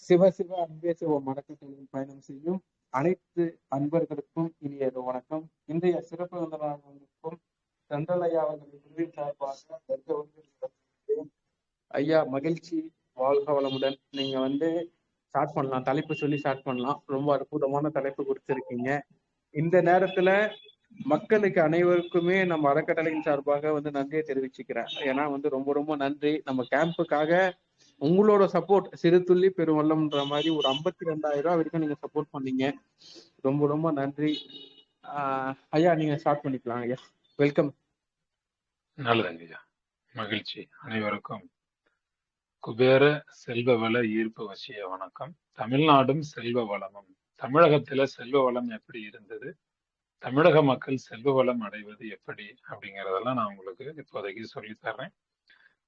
சிவ சிவ அன்பே சிவம் அறக்கட்டளையில் பயணம் செய்யும் அனைத்து அன்பர்களுக்கும் இனியது வணக்கம். இன்றைய சிறப்பு விருந்தினருக்கும் செந்தில் ஐயா அவர்களின் குழுவின் சார்பாக ஐயா மகிழ்ச்சி, வாழ்க வளமுடன். நீங்க ஸ்டார்ட் பண்ணலாம், தலைப்பு சொல்லி ஸ்டார்ட் பண்ணலாம். ரொம்ப அற்புதமான தலைப்பு கொடுத்திருக்கீங்க. இந்த நேரத்துல மக்களுக்கு அனைவருக்குமே நம்ம அறக்கட்டளையின் சார்பாக நன்றியை தெரிவிச்சுக்கிறேன். ஏன்னா ரொம்ப ரொம்ப நன்றி. நம்ம கேம்புக்காக உங்களோட சப்போர்ட் சிறு துள்ளி பெருவெள்ளம்ன்ற மாதிரி ஒரு 52,000 ரூபாய் வரைக்கும் நீங்க சப்போர்ட் பண்ணீங்க. ரொம்ப ரொம்ப நன்றி. ஐயா நீங்க ஸ்டார்ட் பண்ணிக்கலாம். ஐயா வெல்கம். நல்லதுங்க ஐயா, மகிழ்ச்சி. அனைவருக்கும் குபேர செல்வ வள ஈர்ப்பு வசிய வணக்கம். தமிழ்நாடும் செல்வ வளமும். தமிழகத்துல செல்வ வளம் எப்படி இருந்தது, தமிழக மக்கள் செல்வ வளம் அடைவது எப்படி அப்படிங்கறதெல்லாம் நான் உங்களுக்கு இப்போதைக்கு சொல்லி தர்றேன்.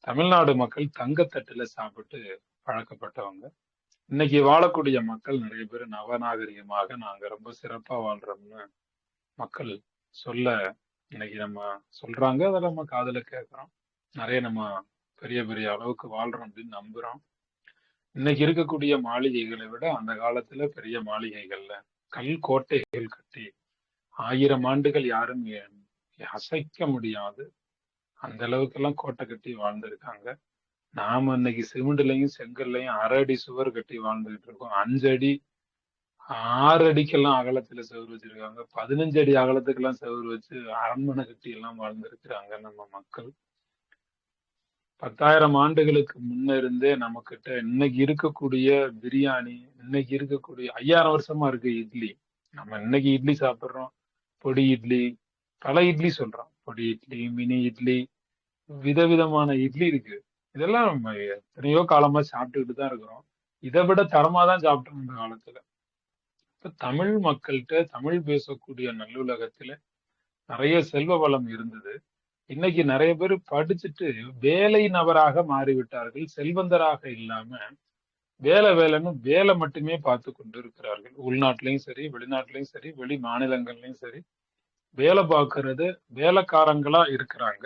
தமிழ்நாடு மக்கள் தங்கத்தட்டுல சாப்பிட்டு பழக்கப்பட்டவங்க. இன்னைக்கு வாழக்கூடிய மக்கள் நிறைய பேர் நவநாகரிகமாக நாங்க ரொம்ப சிறப்பா வாழ்றோம்னு மக்கள் சொல்ல இன்னைக்கு நம்ம சொல்றாங்க. அதை நம்ம காதுல கேட்கிறோம். நிறைய நம்ம பெரிய பெரிய அளவுக்கு வாழ்றோம் அப்படின்னு நம்புறோம். இன்னைக்கு இருக்கக்கூடிய மாளிகைகளை விட அந்த காலத்துல பெரிய மாளிகைகள்ல கல் கோட்டைகள் கட்டி 1000 ஆண்டுகள் யாரும் அசைக்க முடியாது அந்த அளவுக்கு எல்லாம் கோட்டை கட்டி வாழ்ந்திருக்காங்க. நாம இன்னைக்கு சிமெண்ட்லயும் செங்கல்லையும் 1/2 அடி சுவர் கட்டி வாழ்ந்துகிட்டு இருக்கோம். 5 அடி 6 அடிக்கெல்லாம் அகலத்துல செவுரு வச்சிருக்காங்க. 15 அடி அகலத்துக்கெல்லாம் செவுரு வச்சு அரண்மனை கட்டி எல்லாம் வாழ்ந்திருக்கிறாங்க நம்ம மக்கள். 10,000 ஆண்டுகளுக்கு முன்ன இருந்தே நம்ம கிட்ட இன்னைக்கு இருக்கக்கூடிய பிரியாணி, இன்னைக்கு இருக்கக்கூடிய 5000 வருஷமா இருக்கு இட்லி. நம்ம இன்னைக்கு இட்லி சாப்பிடுறோம், பொடி இட்லி, பல இட்லி சொல்றோம். பொடி இட்லி, மினி இட்லி, விதவிதமான இட்லி இருக்கு. இதெல்லாம் நம்ம எத்தனையோ காலமா சாப்பிட்டுக்கிட்டு தான் இருக்கிறோம். இதை விட தரமா தான் சாப்பிட்டோம் இந்த காலத்துல. இப்ப தமிழ் மக்கள்கிட்ட, தமிழ் பேசக்கூடிய நல்லுலகத்துல நிறைய செல்வ வளம் இருந்தது. இன்னைக்கு நிறைய பேர் படிச்சுட்டு வேலை நபராக மாறிவிட்டார்கள். செல்வந்தராக இல்லாம வேலைன்னு வேலை மட்டுமே பார்த்து கொண்டு இருக்கிறார்கள். உள்நாட்டிலையும் சரி, வெளிநாட்டிலையும் சரி, வெளி மாநிலங்கள்லயும் சரி, வேலை பார்க்கறது வேலைக்காரங்களா இருக்கிறாங்க.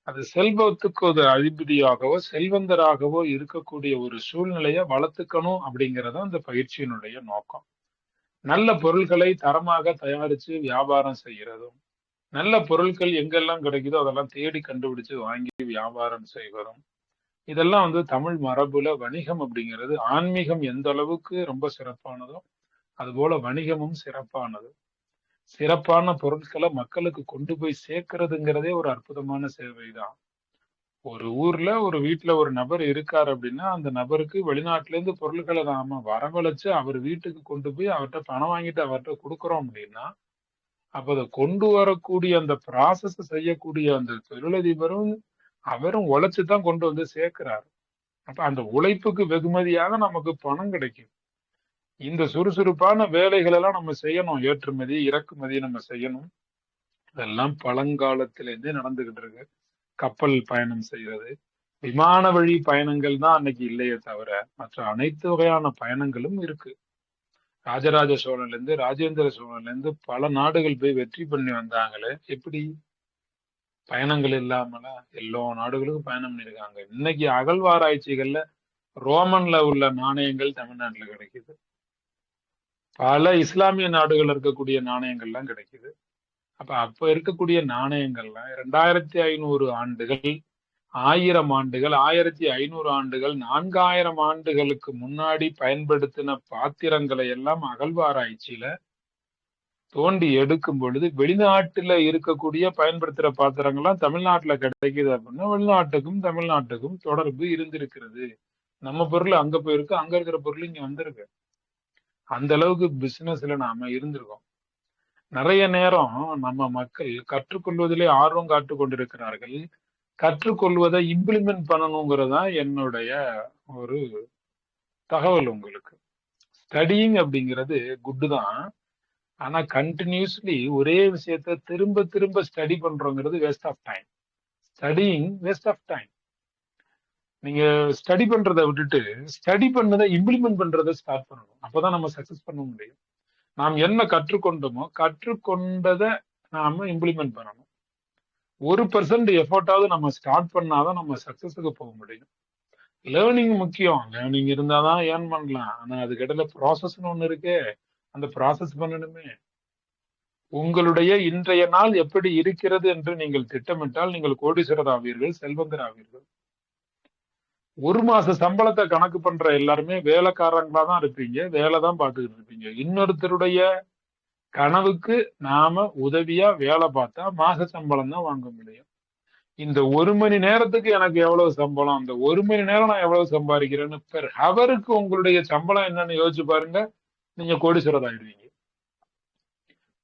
அது செல்வத்துக்கு ஒரு அதிபதியாகவோ செல்வந்தராகவோ இருக்கக்கூடிய ஒரு சூழ்நிலையை வளர்த்துக்கணும் அப்படிங்கறத அந்த பயிற்சியினுடைய நோக்கம். நல்ல பொருள்களை தரமாக தயாரிச்சு வியாபாரம் செய்யறதும், நல்ல பொருட்கள் எங்கெல்லாம் கிடைக்குதோ அதெல்லாம் தேடி கண்டுபிடிச்சு வாங்கி வியாபாரம் செய்வதும், இதெல்லாம் தமிழ் மரபுல வணிகம் அப்படிங்கிறது. ஆன்மீகம் எந்த அளவுக்கு ரொம்ப சிறப்பானதோ அது போல வணிகமும் சிறப்பானது. சிறப்பான பொருட்களை மக்களுக்கு கொண்டு போய் சேர்க்கிறதுங்கிறதே ஒரு அற்புதமான சேவைதான். ஒரு ஊர்ல ஒரு வீட்டுல ஒரு நபர் இருக்காரு அப்படின்னா அந்த நபருக்கு வெளிநாட்டுல இருந்து பொருட்களை நாம வரவழைச்சு அவர் வீட்டுக்கு கொண்டு போய் அவர்கிட்ட பணம் வாங்கிட்டு அவர்கிட்ட கொடுக்குறோம் அப்படின்னா, அப்ப அதை கொண்டு வரக்கூடிய அந்த ப்ராசஸ் செய்யக்கூடிய அந்த தொழிலதிபரும் அவரும் உழைச்சுதான் கொண்டு வந்து சேர்க்கிறாரு. அப்ப அந்த உழைப்புக்கு வெகுமதியாக நமக்கு பணம் கிடைக்கும். இந்த சுறுசுறுப்பான வேலைகள் எல்லாம் நம்ம செய்யணும். ஏற்றுமதி இறக்குமதி நம்ம செய்யணும். இதெல்லாம் பழங்காலத்திலேருந்தே நடந்துகிட்டு இருக்கு. கப்பல் பயணம் செய்யறது, விமான வழி பயணங்கள் தான் அன்னைக்கு இல்லையே தவிர மற்ற அனைத்து வகையான பயணங்களும் இருக்கு. ராஜராஜ சோழன்ல இருந்து ராஜேந்திர சோழன்ல இருந்து பல நாடுகள் போய் வெற்றி பண்ணி வந்தாங்களே, எப்படி பயணங்கள் இல்லாமல எல்லா நாடுகளுக்கும் பயணம் பண்ணிருக்காங்க. இன்னைக்கு அகழ்வாராய்ச்சிகள்ல ரோமன்ல உள்ள நாணயங்கள் தமிழ்நாட்டுல கிடைக்குது. பல இஸ்லாமிய நாடுகள் இருக்கக்கூடிய நாணயங்கள்லாம் கிடைக்குது. அப்ப இருக்கக்கூடிய நாணயங்கள்லாம் 2500 ஆண்டுகள், 1000 ஆண்டுகள், 1500 ஆண்டுகள், 4000 ஆண்டுகளுக்கு முன்னாடி பயன்படுத்தின பாத்திரங்களை எல்லாம் அகழ்வாராய்ச்சியில தோண்டி எடுக்கும் பொழுது வெளிநாட்டுல இருக்கக்கூடிய பயன்படுத்துற பாத்திரங்கள்லாம் தமிழ்நாட்டுல கிடைக்குது அப்படின்னா வெளிநாட்டுக்கும் தமிழ்நாட்டுக்கும் தொடர்பு இருந்திருக்கிறது. நம்ம பொருள் அங்க போயிருக்கு, அங்க இருக்கிற பொருள் இங்க வந்திருக்கு. அந்த அளவுக்கு பிசினஸ்ல நாம இருந்திருக்கோம். நிறைய நேரம் நம்ம மக்கள் கற்றுக்கொள்வதிலே ஆர்வம் காட்டு கொண்டிருக்கிறார்கள். கற்றுக்கொள்வதை இம்ப்ளிமெண்ட் பண்ணணுங்கிறதா என்னுடைய ஒரு தகவல் உங்களுக்கு. ஸ்டடியிங் அப்படிங்கிறது குட் தான். ஆனா கண்டினியூஸ்லி ஒரே விஷயத்த திரும்ப திரும்ப ஸ்டடி பண்றோங்கிறது waste of time. Studying waste of time. நீங்க ஸ்டடி பண்றதை விட்டுட்டு ஸ்டடி பண்ணதை இம்ப்ளிமெண்ட் பண்றதை ஸ்டார்ட் பண்ணணும். அப்பதான் நம்ம சக்சஸ் பண்ண முடியும். நாம் என்ன கற்றுக்கொண்டோமோ கற்றுக்கொண்டதை நாம இம்ப்ளிமெண்ட் பண்ணணும். 1% எஃபர்ட்டாவது நம்ம ஸ்டார்ட் பண்ணாதான் நம்ம சக்சஸுக்கு போக முடியும். லேர்னிங் முக்கியம். லேர்னிங் இருந்தாதான் ஏர்ன் பண்ணலாம். ஆனா அதுக்கிடையில ப்ராசஸ்ன்னு ஒண்ணு இருக்கு. அந்த ப்ராசஸ் பண்ணணுமே. உங்களுடைய இன்றைய நாள் எப்படி இருக்கிறது என்று நீங்கள் திட்டமிட்டால் நீங்கள் கோடீஸ்வரர் ஆவீர்கள், செல்வந்தர் ஆவீர்கள். ஒரு மாச சம்பளத்தை கணக்கு பண்ற எல்லாருமே வேலைக்காரங்களா தான் இருப்பீங்க. வேலை தான் பார்த்துக்கிட்டு இருப்பீங்க. இன்னொருத்தருடைய கனவுக்கு நாம உதவியா வேலை பார்த்தா மாச சம்பளம் தான் வாங்க முடியும். இந்த 1 மணி நேரத்துக்கு எனக்கு எவ்வளவு சம்பளம், அந்த 1 மணி நேரம் நான் எவ்வளவு சம்பாதிக்கிறேன்னு பெர் ஹவருக்கு உங்களுடைய சம்பளம் என்னன்னு யோசிச்சு பாருங்க. நீங்க கோடீஸ்வரர் ஆயிடுவீங்க.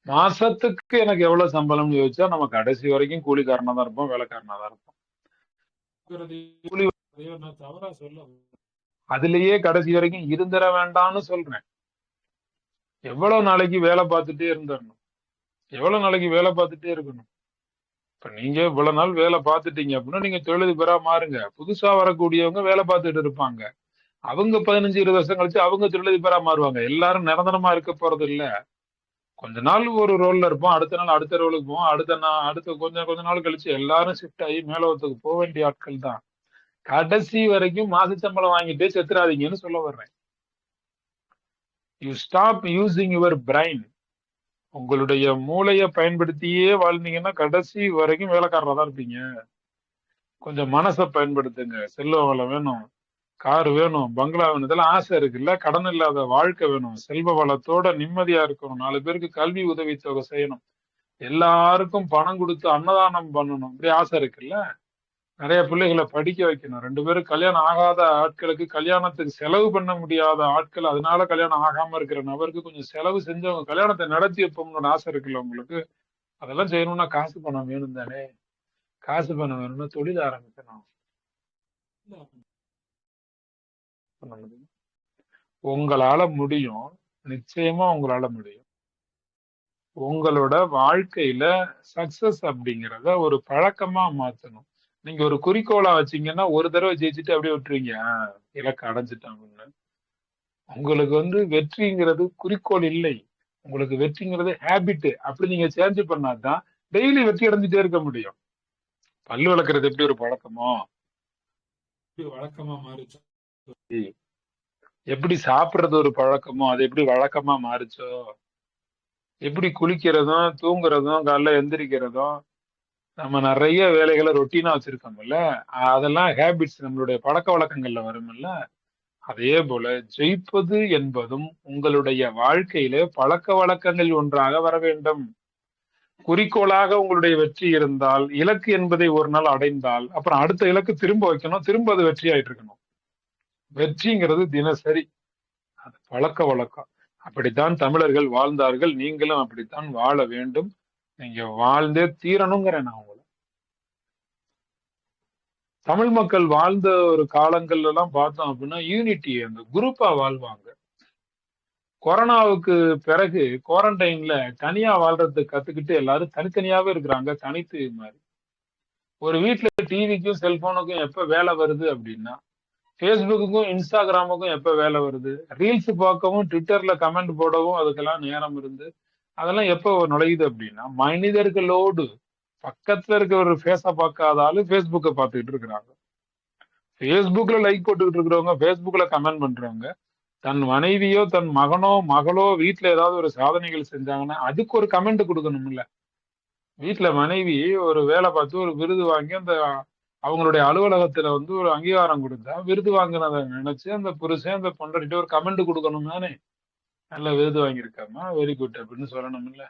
மாசத்துக்கு எனக்கு எவ்வளவு சம்பளம்னு யோசிச்சா நம்ம கடைசி வரைக்கும் கூலிக்காரனா தான் இருப்போம், வேலைக்காரனா தான் இருப்போம். கூலி நான் தவறா சொல்ல, அதுலயே கடைசி வரைக்கும் இருந்துட வேண்டாம்னு சொல்றேன். எவ்வளவு நாளைக்கு வேலை பார்த்துட்டே இருந்துடணும், எவ்வளவு நாளைக்கு வேலை பார்த்துட்டே இருக்கணும். இப்ப நீங்க இவ்வளவு நாள் வேலை பார்த்துட்டீங்க அப்படின்னா நீங்க தொழிலதிபரா மாறுங்க. புதுசா வரக்கூடியவங்க வேலை பார்த்துட்டு இருப்பாங்க. அவங்க 15-20 வருஷம் கழிச்சு அவங்க தொழிலதிபரா மாறுவாங்க. எல்லாரும் நிரந்தரமா இருக்க போறது இல்ல. கொஞ்ச நாள் ஒரு ரோல்ல இருப்போம், அடுத்த நாள் அடுத்த ரோலுக்கு போவோம், அடுத்த கொஞ்ச நாள் கழிச்சு எல்லாரும் ஷிஃப்ட் ஆகி மேலோகத்துக்கு போக வேண்டிய ஆட்கள் தான். கடைசி வரைக்கும் மாச சம்பளம் வாங்கிட்டே செத்துறாதீங்கன்னு சொல்ல வர்றேன். You stop using your brain. உங்களுடைய மூளையை பயன்படுத்தியே வாழ்ந்தீங்கன்னா கடைசி வரைக்கும் வேலைக்காரரா தான் இருப்பீங்க. கொஞ்சம் மனசை பயன்படுத்துங்க. செல்வ வளம் வேணும், கார் வேணும், பங்களா வேணும், இதெல்லாம் ஆசை இருக்குல்ல. கடன் இல்லாத வாழ்க்கை வேணும், செல்வ வளத்தோட நிம்மதியா இருக்கணும், 4 பேருக்கு கல்வி உதவித்தொகை செய்யணும், எல்லாருக்கும் பணம் கொடுத்து அன்னதானம் பண்ணணும், இப்படி ஆசை இருக்குல்ல. நிறைய பிள்ளைகளை படிக்க வைக்கணும். 2 பேரும் கல்யாணம் ஆகாத ஆட்களுக்கு கல்யாணத்துக்கு செலவு பண்ண முடியாத ஆட்கள், அதனால கல்யாணம் ஆகாம இருக்கிற நபருக்கு கொஞ்சம் செலவு செஞ்சு அவங்க கல்யாணத்தை நடத்தி வைப்போம்னு ஆசை இருக்குல்ல உங்களுக்கு. அதெல்லாம் செய்யணும்னா காசு பணம் வேணும் தானே. காசு பணம் வேணும்னா தொழில் ஆரம்பிக்கணும். உங்களால முடியும், நிச்சயமா உங்களால முடியும். உங்களோட வாழ்க்கையில சக்சஸ் அப்படிங்கிறத ஒரு பழக்கமா மாத்தணும். நீங்க ஒரு குறிக்கோளா வச்சீங்கன்னா ஒரு தடவை ஜெயிச்சுட்டு அப்படியே விட்டுருவீங்க. இலக்கு அடைஞ்சிட்டேன் அப்படின்னு. உங்களுக்கு வெற்றிங்கிறது குறிக்கோள் இல்லை. உங்களுக்கு வெற்றிங்கிறது ஹேபிட். அப்படி நீங்க சேஞ்ச் பண்ணாதான் டெய்லி வெற்றி அடைஞ்சிட்டே இருக்க முடியும். பல்லு வளர்க்கறது எப்படி ஒரு பழக்கமோ, வழக்கமா மாறிச்சோ, எப்படி சாப்பிடுறது ஒரு பழக்கமோ அது எப்படி வழக்கமா மாறிச்சோ, எப்படி குளிக்கிறதும் தூங்குறதும் காலைல எந்திரிக்கிறதும் நம்ம நிறைய வேலைகளை ரொட்டீனா வச்சிருக்கோம்ல, அதெல்லாம் ஹேபிட்ஸ் நம்மளுடைய பழக்க வழக்கங்கள்ல வரும்ல. அதே போல ஜெயிப்பது என்பதும் உங்களுடைய வாழ்க்கையில பழக்க வழக்கங்கள் ஒன்றாக வர வேண்டும். குறிக்கோளாக உங்களுடைய வெற்றி இருந்தால், இலக்கு என்பதை ஒரு நாள் அடைந்தால் அப்புறம் அடுத்த இலக்கு திரும்ப வைக்கணும், திரும்ப அது வெற்றி ஆயிட்டு இருக்கணும். வெற்றிங்கிறது தினசரி, அது பழக்க வழக்கம். அப்படித்தான் தமிழர்கள் வாழ்ந்தார்கள். நீங்களும் அப்படித்தான் வாழ வேண்டும். நீங்க வாழ்ந்தே தீரணுங்கிறேன் நான் உங்களை. தமிழ் மக்கள் வாழ்ந்த ஒரு காலங்கள்ல எல்லாம் பார்த்தோம் அப்படின்னா யூனிட்டி, அந்த குரூப்பா வாழ்வாங்க. கொரோனாவுக்கு பிறகு குவாரண்டைன்ல தனியா வாழ்றதுக்கு கத்துக்கிட்டு எல்லாரும் தனித்தனியாவே இருக்கிறாங்க, தனித்து மாதிரி. ஒரு வீட்டுல டிவிக்கும் செல்போனுக்கும் எப்ப வேலை வருது அப்படின்னா, ஃபேஸ்புக்குக்கும் இன்ஸ்டாகிராமுக்கும் எப்ப வேலை வருது, ரீல்ஸ் பார்க்கவும் ட்விட்டர்ல கமெண்ட் போடவும் அதுக்கெல்லாம் நேரம் இருந்து அதெல்லாம் எப்ப நுழையுது அப்படின்னா, மனிதர்களோடு பக்கத்துல இருக்க ஒரு ஃபேஸ பார்க்காத ஆளு ஃபேஸ்புக்கை பார்த்துக்கிட்டு இருக்கிறாங்க. ஃபேஸ்புக்ல லைக் போட்டுக்கிட்டு இருக்கிறவங்க, ஃபேஸ்புக்ல கமெண்ட் பண்றவங்க, தன் மனைவியோ தன் மகனோ மகளோ வீட்டுல ஏதாவது ஒரு சாதனைகள் செஞ்சாங்கன்னா அதுக்கு ஒரு கமெண்ட் கொடுக்கணும்ல. வீட்டுல மனைவி ஒரு வேலை பார்த்து ஒரு விருது வாங்கி அந்த அவங்களுடைய அலுவலகத்துல ஒரு அங்கீகாரம் கொடுத்தா விருது வாங்கினதை நினைச்சு அந்த புருஷன் அந்த பொண்டாட்டிட்ட ஒரு கமெண்ட் கொடுக்கணும் தானே. நல்ல விருது வாங்கியிருக்காமா, வெரி குட் அப்படின்னு சொல்லணும்ல.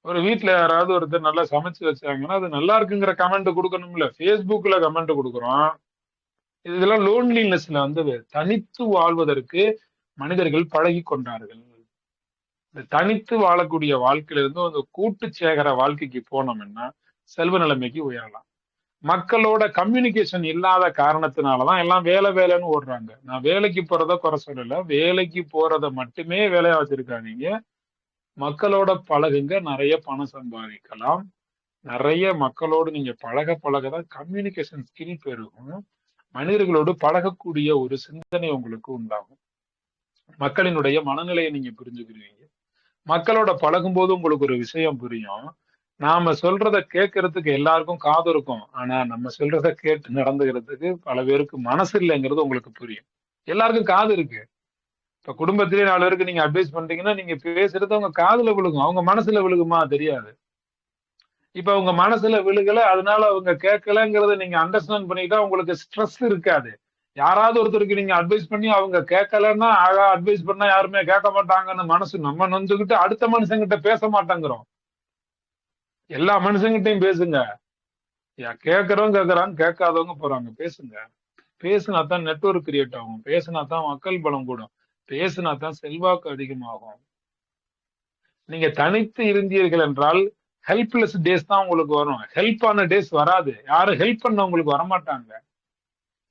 ஒரு வீட்டுல யாராவது ஒருத்தர் நல்லா சமைச்சு வச்சாங்கன்னா அது நல்லா இருக்குங்கிற கமெண்ட் கொடுக்கணும்ல. ஃபேஸ்புக்ல கமெண்ட் கொடுக்குறோம். இதெல்லாம் லோன்லினஸ்ல தனித்து வாழ்வதற்கு மனிதர்கள் பழகி கொண்டார்கள். இந்த தனித்து வாழக்கூடிய வாழ்க்கையில இருந்து அந்த கூட்டு சேகர வாழ்க்கைக்கு போனோம்னா செல்வ நிலைமைக்கு உயரலாம். மக்களோட கம்யூனிகேஷன் இல்லாத காரணத்தினாலதான் எல்லாம் வேலை வேலைன்னு ஓடுறாங்க. நான் வேலைக்கு போறத குறை சொல்லல, வேலைக்கு போறத மட்டுமே வேலையா வச்சிருக்காதீங்க. மக்களோட பழகுங்க, நிறைய பணம் சம்பாதிக்கலாம். நிறைய மக்களோடு நீங்க பழக பழகதான் கம்யூனிகேஷன் ஸ்கில் பெருகும். மனிதர்களோடு பழகக்கூடிய ஒரு சிந்தனை உங்களுக்கு உண்டாகும். மக்களினுடைய மனநிலையை நீங்க புரிஞ்சுக்கிடுவீங்க. மக்களோட பழகும் போது உங்களுக்கு ஒரு விஷயம் புரியும். நாம சொல்றத கேட்கறதுக்கு எல்லாருக்கும் காது இருக்கும். ஆனா நம்ம சொல்றத கேட்டு நடந்துக்கிறதுக்கு பல பேருக்கு மனசு இல்லைங்கிறது உங்களுக்கு புரியும். எல்லாருக்கும் காது இருக்கு. இப்ப குடும்பத்திலேயே 4 பேருக்கு நீங்க அட்வைஸ் பண்றீங்கன்னா, நீங்க பேசுறது அவங்க காதுல விழுகும். அவங்க மனசுல விழுகுமா? தெரியாது. இப்ப உங்க மனசுல விழுகல, அதனால அவங்க கேட்கலங்கிறத நீங்க அண்டர்ஸ்டாண்ட் பண்ணிக்கிட்டா உங்களுக்கு ஸ்ட்ரெஸ் இருக்காது. யாராவது ஒருத்தருக்கு நீங்க அட்வைஸ் பண்ணி அவங்க கேட்கலன்னா, அட்வைஸ் பண்ணா யாருமே கேட்க மாட்டாங்கன்னு மனசு நம்ம நொந்துகிட்டு அடுத்த மனுஷங்கிட்ட பேச மாட்டேங்கிறோம். எல்லா மனுஷங்கிட்டையும் பேசுங்க. கேட்கறவங்க கேட்கறாங்க, கேட்காதவங்க போறாங்க. பேசுங்க. பேசுனா தான் நெட்வொர்க் கிரியேட் ஆகும். பேசுனா தான் மக்கள் பலம் கூடும். பேசுனா தான் செல்வாக்கு அதிகமாகும். நீங்க தனித்து இருந்தீர்கள் என்றால் ஹெல்ப்லெஸ் டேஸ் தான் உங்களுக்கு வரும். ஹெல்ப் ஆன டேஸ் வராது. யாரும் ஹெல்ப் பண்ண உங்களுக்கு வரமாட்டாங்க.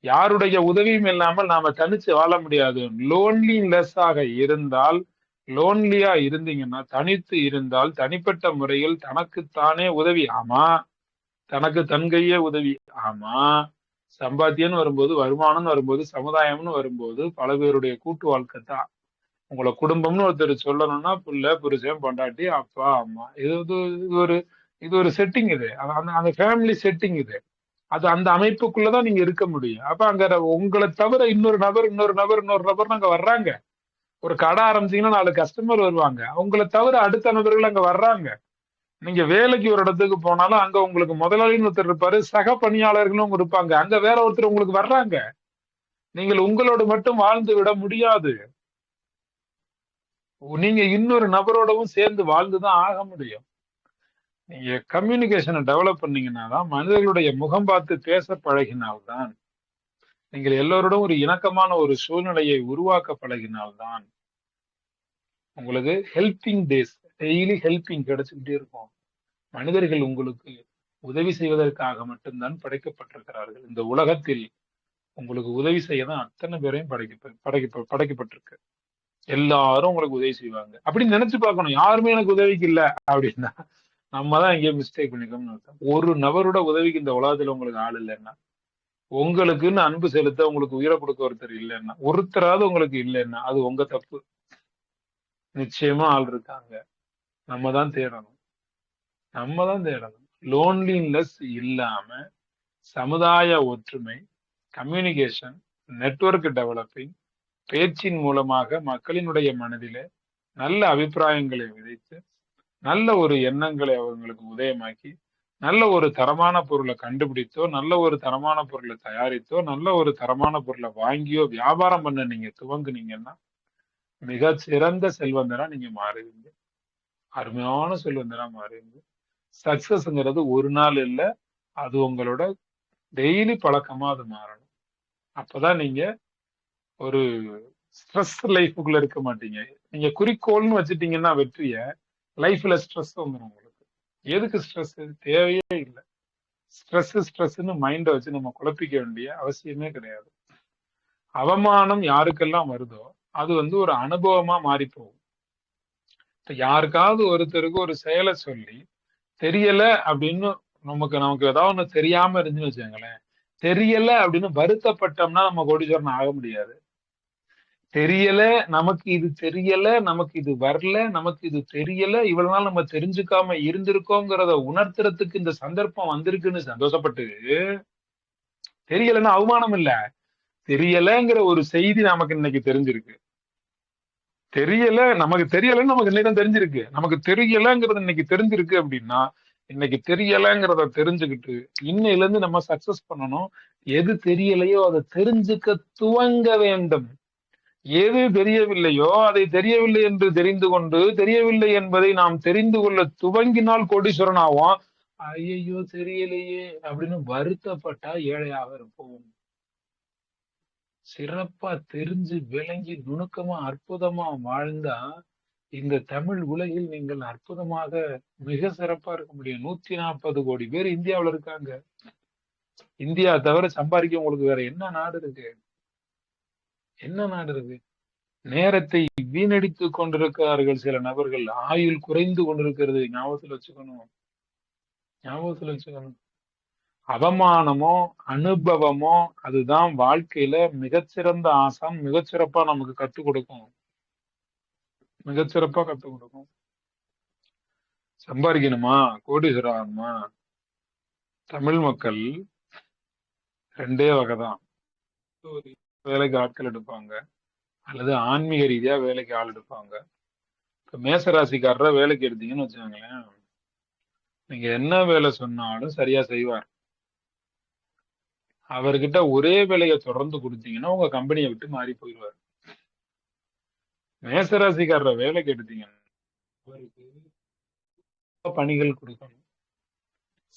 யாருடைய உதவியும் இல்லாமல் நாம தனிச்சு வாழ முடியாது. லோன்லினெஸ் ஆக இருந்தால், லோன்லியா இருந்தீங்கன்னா, தனித்து இருந்தால் தனிப்பட்ட முறையில் தனக்குத்தானே உதவி. ஆமா, தனக்கு தன் கையே உதவி. ஆமா, சம்பாத்தியம்னு வரும்போது, வருமானம்னு வரும்போது, சமுதாயம்னு வரும்போது பல பேருடைய கூட்டு வாழ்க்கை தான். உங்கள குடும்பம்னு ஒருத்தர் சொல்லணும்னா, புள்ள, புருஷன், பொண்டாட்டி, அப்பா, அம்மா. இது ஒரு செட்டிங் இது. அந்த அந்த ஃபேமிலி செட்டிங் இது. அது அந்த அமைப்புக்குள்ளதான் நீங்க இருக்க முடியும். அப்ப அங்க உங்களை தவிர இன்னொரு நபர்னு அங்க வர்றாங்க. ஒரு கடை ஆரம்பிச்சீங்கன்னா 4 கஸ்டமர் வருவாங்க. உங்களை தவிர அடுத்த நபர்கள் அங்க வர்றாங்க. நீங்க வேலைக்கு ஒரு இடத்துக்கு போனாலும் அங்க உங்களுக்கு முதலாளின்னு ஒருத்தர் இருப்பாரு. சக பணியாளர்களும் இருப்பாங்க. அங்க வேற ஒருத்தர் உங்களுக்கு வர்றாங்க. நீங்கள் உங்களோடு மட்டும் வாழ்ந்து விட முடியாது. நீங்க இன்னொரு நபரோடவும் சேர்ந்து வாழ்ந்துதான் ஆக முடியும். நீங்க கம்யூனிகேஷனை டெவலப் பண்ணீங்கன்னா தான், மனிதர்களுடைய முகம் பார்த்து பேச பழகினால்தான், நீங்கள் எல்லோரோடும் ஒரு இணக்கமான ஒரு சூழ்நிலையை உருவாக்க பழகினால்தான் உங்களுக்கு ஹெல்பிங் டேஸ், டெய்லி ஹெல்பிங் கிடைச்சுக்கிட்டே இருக்கும். மனிதர்கள் உங்களுக்கு உதவி செய்வதற்காக மட்டும்தான் படைக்கப்பட்டிருக்கிறார்கள். இந்த உலகத்தில் உங்களுக்கு உதவி செய்ய தான் அத்தனை பேரையும் படைக்கப்பட்டிருக்கு. எல்லாரும் உங்களுக்கு உதவி செய்வாங்க அப்படின்னு நினைச்சு பார்க்கணும். யாருமே எனக்கு உதவிக்கு இல்ல அப்படின்னா நம்ம தான் எங்கேயோ மிஸ்டேக் பண்ணிக்கோம்னு அர்த்தம். ஒரு நபரோட உதவிக்கு இந்த உலகத்துல உங்களுக்கு ஆள் இல்லைன்னா, உங்களுக்குன்னு அன்பு செலுத்த உங்களுக்கு உயிரை கொடுக்க ஒருத்தர் இல்லைன்னா, ஒருத்தராவது உங்களுக்கு இல்லைன்னா அது உங்க தப்பு. நிச்சயமா ஆள் இருக்காங்க. நம்ம தான் தேடணும். நம்ம தான் தேடணும். லோன்லினஸ் இல்லாம சமுதாய ஒற்றுமை, கம்யூனிகேஷன், நெட்வொர்க் டெவலப்பிங், பேச்சின் மூலமாக மக்களினுடைய மனதிலே நல்ல அபிப்பிராயங்களை விதைத்து, நல்ல ஒரு எண்ணங்களை அவங்களுக்கு உதயமாக்கி, நல்ல ஒரு தரமான பொருளை கண்டுபிடித்தோ, நல்ல ஒரு தரமான பொருளை தயாரித்தோ, நல்ல ஒரு தரமான பொருளை வாங்கியோ வியாபாரம் பண்ண நீங்க துவங்குனீங்கன்னா மிக சிறந்த செல்வந்தரா நீங்க மாறுவீங்க. அருமையான செல்வந்தரா மாறுவீங்க. சக்சஸ்ங்கிறது ஒரு நாள் இல்ல, அது உங்களோட டெய்லி பழக்கமா அது மாறணும். அப்பதான் நீங்க ஒரு ஸ்ட்ரெஸ் லைஃபுக்குள்ள இருக்க மாட்டீங்க. நீங்க குறிக்கோள்னு வச்சுட்டீங்கன்னா வெற்றிய, லைஃப்ல ஸ்ட்ரெஸ் வந்துடும் உங்களுக்கு. எதுக்கு ஸ்ட்ரெஸ்? தேவையே இல்லை. ஸ்ட்ரெஸ்ன்னு மைண்ட வச்சு நம்ம குழப்பிக்க வேண்டிய அவசியமே கிடையாது. அவமானம் யாருக்கெல்லாம் வருதோ அது ஒரு அனுபவமா மாறி போகும். இப்ப யாருக்காவது ஒருத்தருக்கு ஒரு செயலை சொல்லி தெரியல அப்படின்னு நமக்கு நமக்கு ஏதாவது ஒண்ணு தெரியாம இருந்துன்னு வச்சுக்கோங்களேன், தெரியல அப்படின்னு வருத்தப்பட்டோம்னா நம்ம கோடீஸ்வரன் ஆக முடியாது. தெரியல, நமக்கு இது தெரியல, நமக்கு இது வரல, நமக்கு இது தெரியல, இவ்வளவு நாள் நம்ம தெரிஞ்சுக்காம இருந்திருக்கோங்கிறத உணர்த்துறதுக்கு இந்த சந்தர்ப்பம் வந்திருக்குன்னு சந்தோஷப்பட்டு, தெரியலன்னா அவமானம் இல்ல, தெரியலங்கிற ஒரு செய்தி நமக்கு இன்னைக்கு தெரிஞ்சிருக்கு. தெரியல, நமக்கு தெரியலன்னு நமக்கு இன்னைக்கு தான் தெரிஞ்சிருக்கு. நமக்கு தெரியலங்கிறது இன்னைக்கு தெரிஞ்சிருக்கு அப்படின்னா, இன்னைக்கு தெரியலங்கிறத தெரிஞ்சுக்கிட்டு இன்னையில இருந்து நம்ம சக்சஸ் பண்ணணும். எது தெரியலையோ அதை தெரிஞ்சுக்க துவங்க வேண்டும். எது தெரியவில்லையோ அதை தெரியவில்லை என்று தெரிந்து கொண்டு, தெரியவில்லை என்பதை நாம் தெரிந்து கொள்ள துவங்கினால் கோடீஸ்வரன் ஆவோம். ஐயையோ தெரியலையே அப்படின்னு வருத்தப்பட்டா ஏழையாக இருப்போம். சிறப்பா தெரிஞ்சு விளங்கி நுணுக்கமா அற்புதமா வாழ்ந்தா இந்த தமிழ் உலகில் நீங்கள் அற்புதமாக மிக சிறப்பா இருக்க முடியும். 140 கோடி பேர் இந்தியாவுல இருக்காங்க. இந்தியா தவிர சம்பாதிக்க உங்களுக்கு வேற என்ன நாடு இருக்கு? என்ன நாடு இருக்கு? நேரத்தை வீணடித்துக் கொண்டிருக்கிறார்கள் சில நபர்கள். ஆயுள் குறைந்து கொண்டிருக்கிறது. ஞாபகத்துல வச்சுக்கணும். ஞாபகத்துல வச்சுக்கணும். அவமானமோ அனுபவமோ அதுதான் வாழ்க்கையில மிகச்சிறந்த ஆசான். மிகச்சிறப்பா நமக்கு கத்துக் கொடுக்கும். மிகச்சிறப்பா கத்துக் கொடுக்கும். சம்பாதிக்கணுமா, கோடீஸ்வரர் ஆகணுமா? தமிழ் மக்கள் ரெண்டே வகைதான். ஒரு வேலைக்கு ஆட்கள் எடுப்பாங்க, அல்லது ஆன்மீக ரீதியா வேலைக்கு ஆள் எடுப்பாங்க. இப்ப மேசராசிக்காரரை வேலைக்கு எடுத்தீங்கன்னு வச்சுக்கோங்களேன், நீங்க என்ன வேலை சொன்னாலும் சரியா செய்வார். அவர்கிட்ட ஒரே வேலையை தொடர்ந்து கொடுத்தீங்கன்னா உங்க கம்பெனியை விட்டு மாறி போயிடுவார். மேசராசிக்காரரை வேலைக்கு எடுத்தீங்கன்னா அவருக்கு பணிகள் கொடுக்கணும்,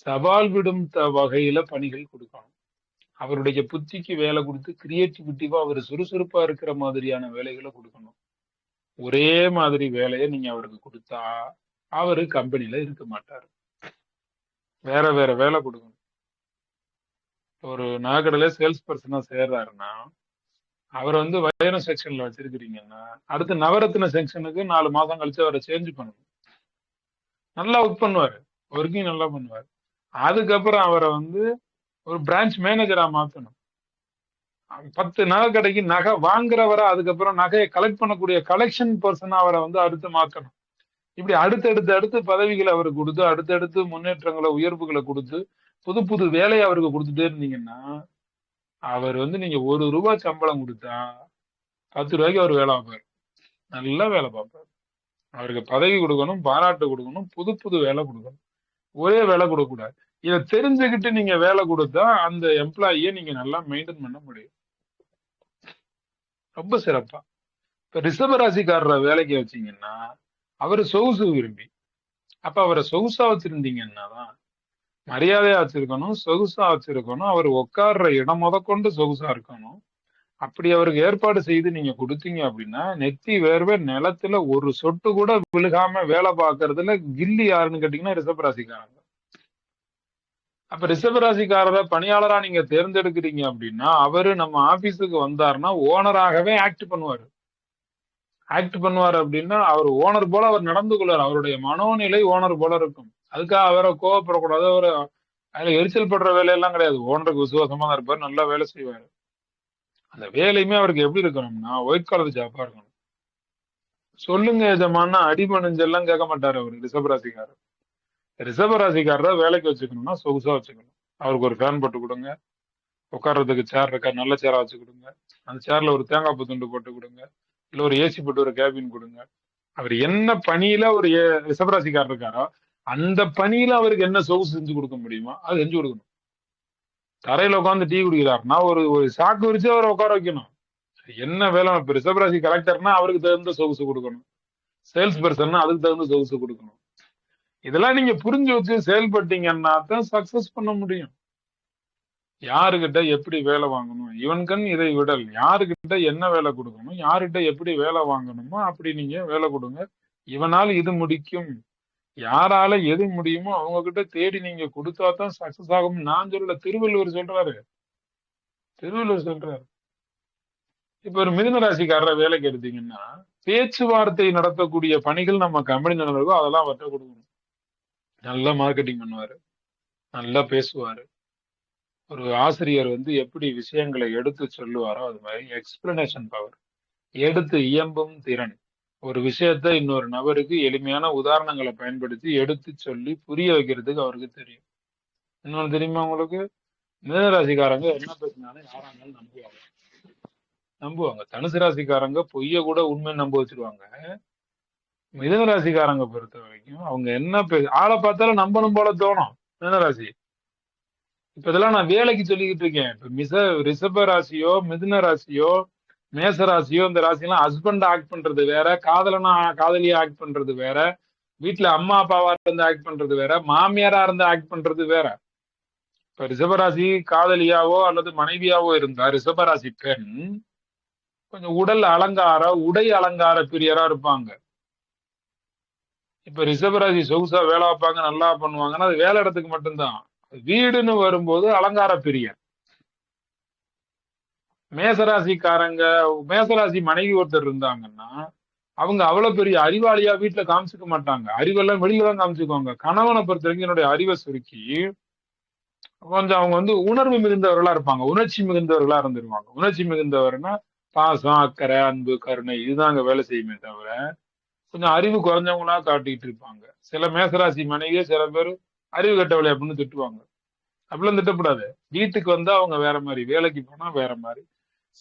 சவால் விடும் வகையில பணிகள் கொடுக்கணும். அவருடைய புத்திக்கு வேலை கொடுத்து கிரியேட்டிவிட்டிவா அவர் சுறுசுறுப்பா இருக்கிற மாதிரியான வேலைகளை கொடுக்கணும். ஒரே மாதிரி வேலையை நீங்க அவருக்கு கொடுத்தா அவரு கம்பெனில இருக்க மாட்டாரு. வேற வேற வேலை கொடுக்கணும். ஒரு நகைக்கடையில சேல்ஸ் பர்சனா சேர்றாருன்னா அவர் வந்து வைரம் செக்ஷன்ல வச்சிருக்கிறீங்கன்னா அடுத்து நவரத்ன செக்ஷனுக்கு 4 மாசம் கழிச்சு அவரை சேஞ்ச் பண்ணணும். நல்லா ஒர்க் பண்ணுவாரு, ஒர்க்கிங் நல்லா பண்ணுவாரு. அதுக்கப்புறம் அவரை வந்து ஒரு பிரான்ச் மேனேஜரா மாத்தணும். 10 நகை கடைக்கு நகை வாங்குறவரை அதுக்கப்புறம் நகையை கலெக்ட் பண்ணக்கூடிய கலெக்ஷன் பர்சனா அவரை வந்து அடுத்து மாத்தணும். இப்படி அடுத்து பதவிகளை அவருக்கு கொடுத்து அடுத்தடுத்து முன்னேற்றங்களை உயர்வுகளை கொடுத்து புது புது வேலையை அவருக்கு கொடுத்துட்டே இருந்தீங்கன்னா அவர் வந்து நீங்க ₹1 சம்பளம் கொடுத்தா 10 ரூபாய்க்கு அவர் வேலை பார்ப்பார், நல்லா வேலை பார்ப்பார். அவருக்கு பதவி கொடுக்கணும், பாராட்டு கொடுக்கணும், புது புது வேலை கொடுக்கணும், ஒரே வேலை கொடுக்கக்கூடாது. இதை தெரிஞ்சுக்கிட்டு நீங்க வேலை கொடுத்தா அந்த எம்ப்ளாயியை நீங்க நல்லா மெயின்டைன் பண்ண முடியும் ரொம்ப சிறப்பா. இப்ப ரிஷபராசிக்காரரை வேலைக்கு வச்சீங்கன்னா அவரு சொகுசு விரும்பி, அப்ப அவரை சொகுசா வச்சிருந்தீங்கன்னா தான் மரியாதையா வச்சிருக்கணும், சொகுசா வச்சிருக்கணும், அவர் உட்கார்ற இடம் முதற்கொண்டு சொகுசா இருக்கணும். அப்படி அவருக்கு ஏற்பாடு செய்து நீங்க கொடுத்தீங்க அப்படின்னா நெத்தி வேர்வை நிலத்துல ஒரு சொட்டு கூட விழுகாம வேலை பார்க்கறதுல கில்லி யாருன்னு கேட்டீங்கன்னா ரிஷபராசிக்காரங்க. அப்ப ரிஷபராசிக்காரரை பணியாளரா நீங்க தேர்ந்தெடுக்கிறீங்க அப்படின்னா அவரு நம்ம ஆபீஸுக்கு வந்தாருன்னா ஓனராகவே ஆக்ட் பண்ணுவாரு. அப்படின்னா அவர் ஓனர் போல அவர் நடந்து கொள்வார். அவருடைய மனோநிலை ஓனர் போல இருக்கும். அதுக்காக அவரை கோவப்படக்கூடாது, அவர் அதுல எரிச்சல் படுற வேலையெல்லாம் கிடையாது. ஓனருக்கு விசுவாசமா தான் இருப்பார், நல்லா வேலை செய்வாரு. அந்த வேலையுமே அவருக்கு எப்படி இருக்கணும்னா ஒயிட் காலர் ஜாப்பா இருக்கணும். சொல்லுங்க எஜமானா அடிமணிஞ்செல்லாம் கேட்க மாட்டாரு அவரு. ரிஷபராசிக்காரர் வேலைக்கு வச்சுக்கணும்னா சொகுசா வச்சுக்கணும். அவருக்கு ஒரு ஃபேன் போட்டு கொடுங்க, உட்கார்றதுக்கு சேர் இருக்கா நல்ல சேரா வச்சு கொடுங்க, அந்த சேர்ல ஒரு தேங்காய் பூ துண்டு போட்டு கொடுங்க, இல்ல ஒரு ஏசி போட்டு ஒரு கேபின் கொடுங்க. அவர் என்ன பணியில ஒரு ரிஷபராசிக்காரர் இருக்காரோ அந்த பணியில அவருக்கு என்ன சொகுசு செஞ்சு கொடுக்க முடியுமோ அது செஞ்சு கொடுக்கணும். தரையில உட்காந்து டீ குடிக்கிறாருன்னா ஒரு ஒரு சாக்கு விரிச்சு அவரை உட்கார வைக்கணும். என்ன வேலை? இப்ப ரிஷபராசி கலெக்டர்னா அவருக்கு தகுந்த சொகுசு கொடுக்கணும், சேல்ஸ் பர்சன்னா அதுக்கு தகுந்த சொகுசு கொடுக்கணும். இதெல்லாம் நீங்க புரிஞ்சு வச்சு செயல்பட்டீங்கன்னா தான் சக்சஸ் பண்ண முடியும். யாருகிட்ட எப்படி வேலை வாங்கணும், இவன் கண் இதை விடல், யாருகிட்ட என்ன வேலை கொடுக்கணும், யாருகிட்ட எப்படி வேலை வாங்கணுமோ அப்படி நீங்க வேலை கொடுங்க. இவனால் இது முடிக்கும், யாரால எது முடியுமோ அவங்க கிட்ட தேடி நீங்க கொடுத்தாதான் சக்சஸ் ஆகும். நான் சொல்ல, திருவள்ளுவர் சொல்றாரு. இப்ப ஒரு மிதுன ராசிக்காரரை வேலைக்கு எடுத்தீங்கன்னா பேச்சுவார்த்தை நடத்தக்கூடிய பணிகள் நம்ம கம்பெனி நடந்திருக்கோ அதெல்லாம் அவர்கிட்ட கொடுக்கணும். நல்லா மார்க்கெட்டிங் பண்ணுவாரு, நல்லா பேசுவாரு. ஒரு ஆசிரியர் வந்து எப்படி விஷயங்களை எடுத்து சொல்லுவாரோ அது மாதிரி எக்ஸ்பிளனேஷன் பவர், எடுத்து இயம்பும் திறன். ஒரு விஷயத்த இன்னொரு நபருக்கு எளிமையான உதாரணங்களை பயன்படுத்தி எடுத்து சொல்லி புரிய வைக்கிறதுக்கு அவருக்கு தெரியும். இன்னொன்னு தெரியுமா உங்களுக்கு? மிதனராசிக்காரங்க என்ன பேசினாலும் யாரா இருந்தாலும் நம்புவாங்க. தனுசு ராசிக்காரங்க பொய்ய கூட உண்மை நம்ப வச்சிருவாங்க. மிதனராசிக்காரங்க பொறுத்த வரைக்கும் அவங்க என்ன ஆளை பார்த்தாலும் நம்பணும் போல தோணும். மிதனராசி இப்ப இதெல்லாம் நான் வேலைக்கு சொல்லிக்கிட்டு இருக்கேன். இப்ப ரிஷப ராசியோ மிதுன ராசியோ மேச ராசியோ இந்த ராசியெல்லாம் ஹஸ்பண்ட் ஆக்ட் பண்றது வேற, காதலியா ஆக்ட் பண்றது வேற, வீட்டுல அம்மா அப்பாவா இருந்து ஆக்ட் பண்றது வேற, மாமியாரா இருந்து ஆக்ட் பண்றது வேற. இப்ப ரிஷபராசி காதலியாவோ அல்லது மனைவியாவோ இருந்தா ரிஷபராசி பெண் கொஞ்சம் உடை அலங்கார பிரியரா இருப்பாங்க. இப்ப ரிஷபராசி சொகுசா வேலை வைப்பாங்க, நல்லா பண்ணுவாங்கன்னா அது வேலை இடத்துக்கு மட்டும்தான். வீடுன்னு வரும்போது அலங்கார பிரியர். மேசராசி மனைவி ஒருத்தர் இருந்தாங்கன்னா அவங்க அவ்வளவு பெரிய அறிவாளியா வீட்டுல காமிச்சுக்க மாட்டாங்க. அறிவெல்லாம் வெளியில தான் காமிச்சுக்குவாங்க. கணவனை பொறுத்த வரைக்கும் என்னுடைய அறிவை சுருக்கி கொஞ்சம் அவங்க வந்து உணர்வு மிகுந்தவர்களா இருப்பாங்க, உணர்ச்சி மிகுந்தவர்களா இருந்துருவாங்க. உணர்ச்சி மிகுந்தவர்னா பாசம், அக்கறை, அன்பு, கருணை இதுதான் அங்க வேலை செய்யுமே தவிர கொஞ்சம் அறிவு குறைஞ்சவங்களா காட்டிட்டு இருப்பாங்க. சில மேசராசி மனைவியே சில பேர் அறிவு கட்டவளை அப்படின்னு திட்டுவாங்க. அப்படிலாம் திட்டக்கூடாது. வீட்டுக்கு வந்தா அவங்க வேற மாதிரி, வேலைக்கு போனா வேற மாதிரி.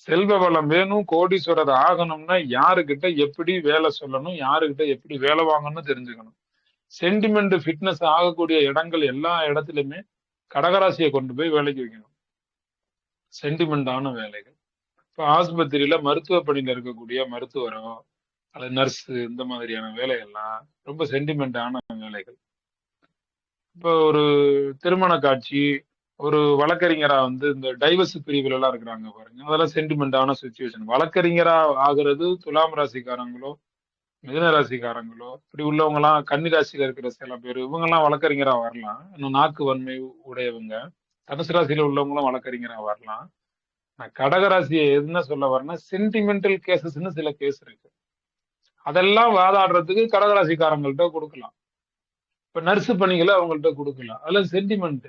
செல்வ வளம் வேணும், கோடீஸ்வரர் ஆகணும்னா யாருக்கிட்ட எப்படி வேலை சொல்லணும், யாருக்கிட்ட எப்படி வேலை வாங்கணும்னு தெரிஞ்சுக்கணும். சென்டிமெண்ட் ஃபிட்னஸ் ஆகக்கூடிய இடங்கள் எல்லா இடத்துலயுமே கடகராசியை கொண்டு போய் வேலைக்கு வைக்கணும். சென்டிமெண்டான வேலைகள். இப்ப ஆஸ்பத்திரியில மருத்துவ பணியில இருக்கக்கூடிய மருத்துவரோ அல்லது நர்ஸ், இந்த மாதிரியான வேலைகள்லாம் ரொம்ப சென்டிமெண்டான வேலைகள். இப்போ ஒரு திருமண காட்சி, ஒரு வழக்கறிஞரா வந்து இந்த டைவர்ஸ் பிரிவுல எல்லாம் இருக்கிறாங்க பாருங்க, அதெல்லாம் சென்டிமெண்டான சுச்சுவேஷன். வழக்கறிஞரா ஆகுறது துலாம் ராசிக்காரங்களோ, மிதுன ராசிக்காரங்களோ, இப்படி உள்ளவங்க எல்லாம், கன்னி ராசியில இருக்கிற சில பேர், இவங்க எல்லாம் வழக்கறிஞரா வரலாம். இன்னும் நாக்கு வன்மை உடையவங்க. தனுசு ராசியில உள்ளவங்களும் வழக்கறிஞரா வரலாம். நான் கடகராசியை என்ன சொல்ல வரேன்னா, சென்டிமெண்டல் கேசஸ்ன்னு சில கேஸ் இருக்கு. அதெல்லாம் வாதாடுறதுக்கு கடகராசிக்காரங்கள்ட்ட கொடுக்கலாம். இப்ப நர்ஸ் பணிகளை அவங்கள்ட்ட கொடுக்கலாம். அதுல சென்டிமெண்ட்,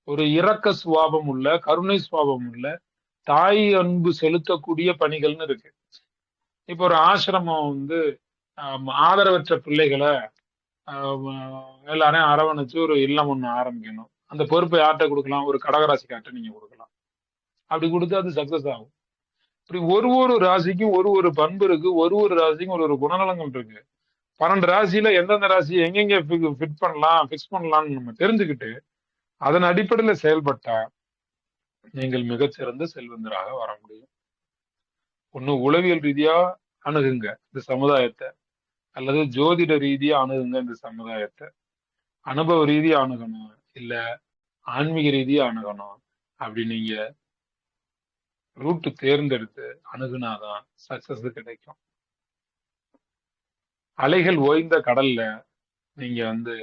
ஒரு இரக்க சுபாவம் உள்ள, கருணை சுபாவம் உள்ள, தாய் அன்பு செலுத்தக்கூடிய பணிகள்னு இருக்கு. இப்ப ஒரு ஆசிரமம் வந்து ஆதரவற்ற பிள்ளைகளை எல்லாரையும் அரவணைச்சு ஒரு இல்லம் ஒண்ணு ஆரம்பிக்கணும். அந்த பொறுப்பை யார்கிட்ட கொடுக்கலாம்? ஒரு கடகராசிக்கார்ட்ட நீங்க கொடுக்கலாம். அப்படி கொடுத்து அது சக்சஸ் ஆகும். இப்படி ஒரு ஒரு ராசிக்கும் ஒரு ஒரு பண்பு இருக்கு, ஒரு ஒரு ராசிக்கும் ஒரு ஒரு குணநலங்கள் இருக்கு. 12 ராசியில எந்தெந்த ராசி எங்கெங்க ஃபிட் பண்ணலாம், பிக்ஸ் பண்ணலாம்னு நம்ம தெரிஞ்சுக்கிட்டு அதன் அடிப்படையில செயல்பட்டா நீங்கள் மிகச்சிறந்த செல்வந்தராக வர முடியும். ஒண்ணு உளவியல் ரீதியா அணுகுங்க இந்த சமுதாயத்தை, அல்லது ஜோதிட ரீதியா அணுகுங்க இந்த சமுதாயத்தை. அனுபவ ரீதியா அணுகணும், இல்ல ஆன்மீக ரீதியா அணுகணும். அப்படி நீங்க ரூட் தேர்ந்தெடுத்து அணுகுனாதான் சக்சஸ் கிடைக்கும். அலைகள் ஓய்ந்த கடல்ல நீங்க வந்து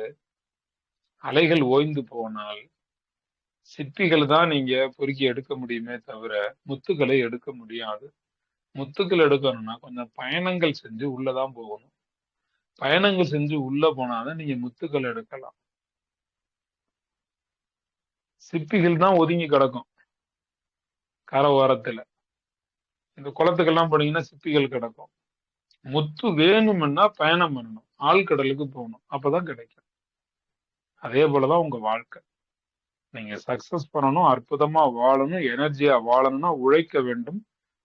அலைகள் ஓய்ந்து போனால் சிப்பிகள் தான் நீங்க பொறுக்கி எடுக்க முடியுமே தவிர முத்துக்களை எடுக்க முடியாது. முத்துக்கள் எடுக்கணும்னா கொஞ்சம் பயணங்கள் செஞ்சு உள்ளதான் போகணும். பயணங்கள் செஞ்சு உள்ள போனாதான் நீங்க முத்துக்கள் எடுக்கலாம். சிப்பிகள் தான் ஒதுங்கி கிடக்கும் கரை ஓரத்துல. இந்த குளத்துக்கெல்லாம் போனீங்கன்னா சிப்பிகள் கிடக்கும். முத்து வேணும்னா பயணம் பண்ணணும், ஆழ்கடலுக்கு போகணும், அப்பதான் கிடைக்கும். அதே போலதான் உங்க வாழ்க்கை. நீங்க சக்சஸ் பண்ணணும், அற்புதமா வாழணும், எனர்ஜியா வாழணும்னா உழைக்க வேண்டும்.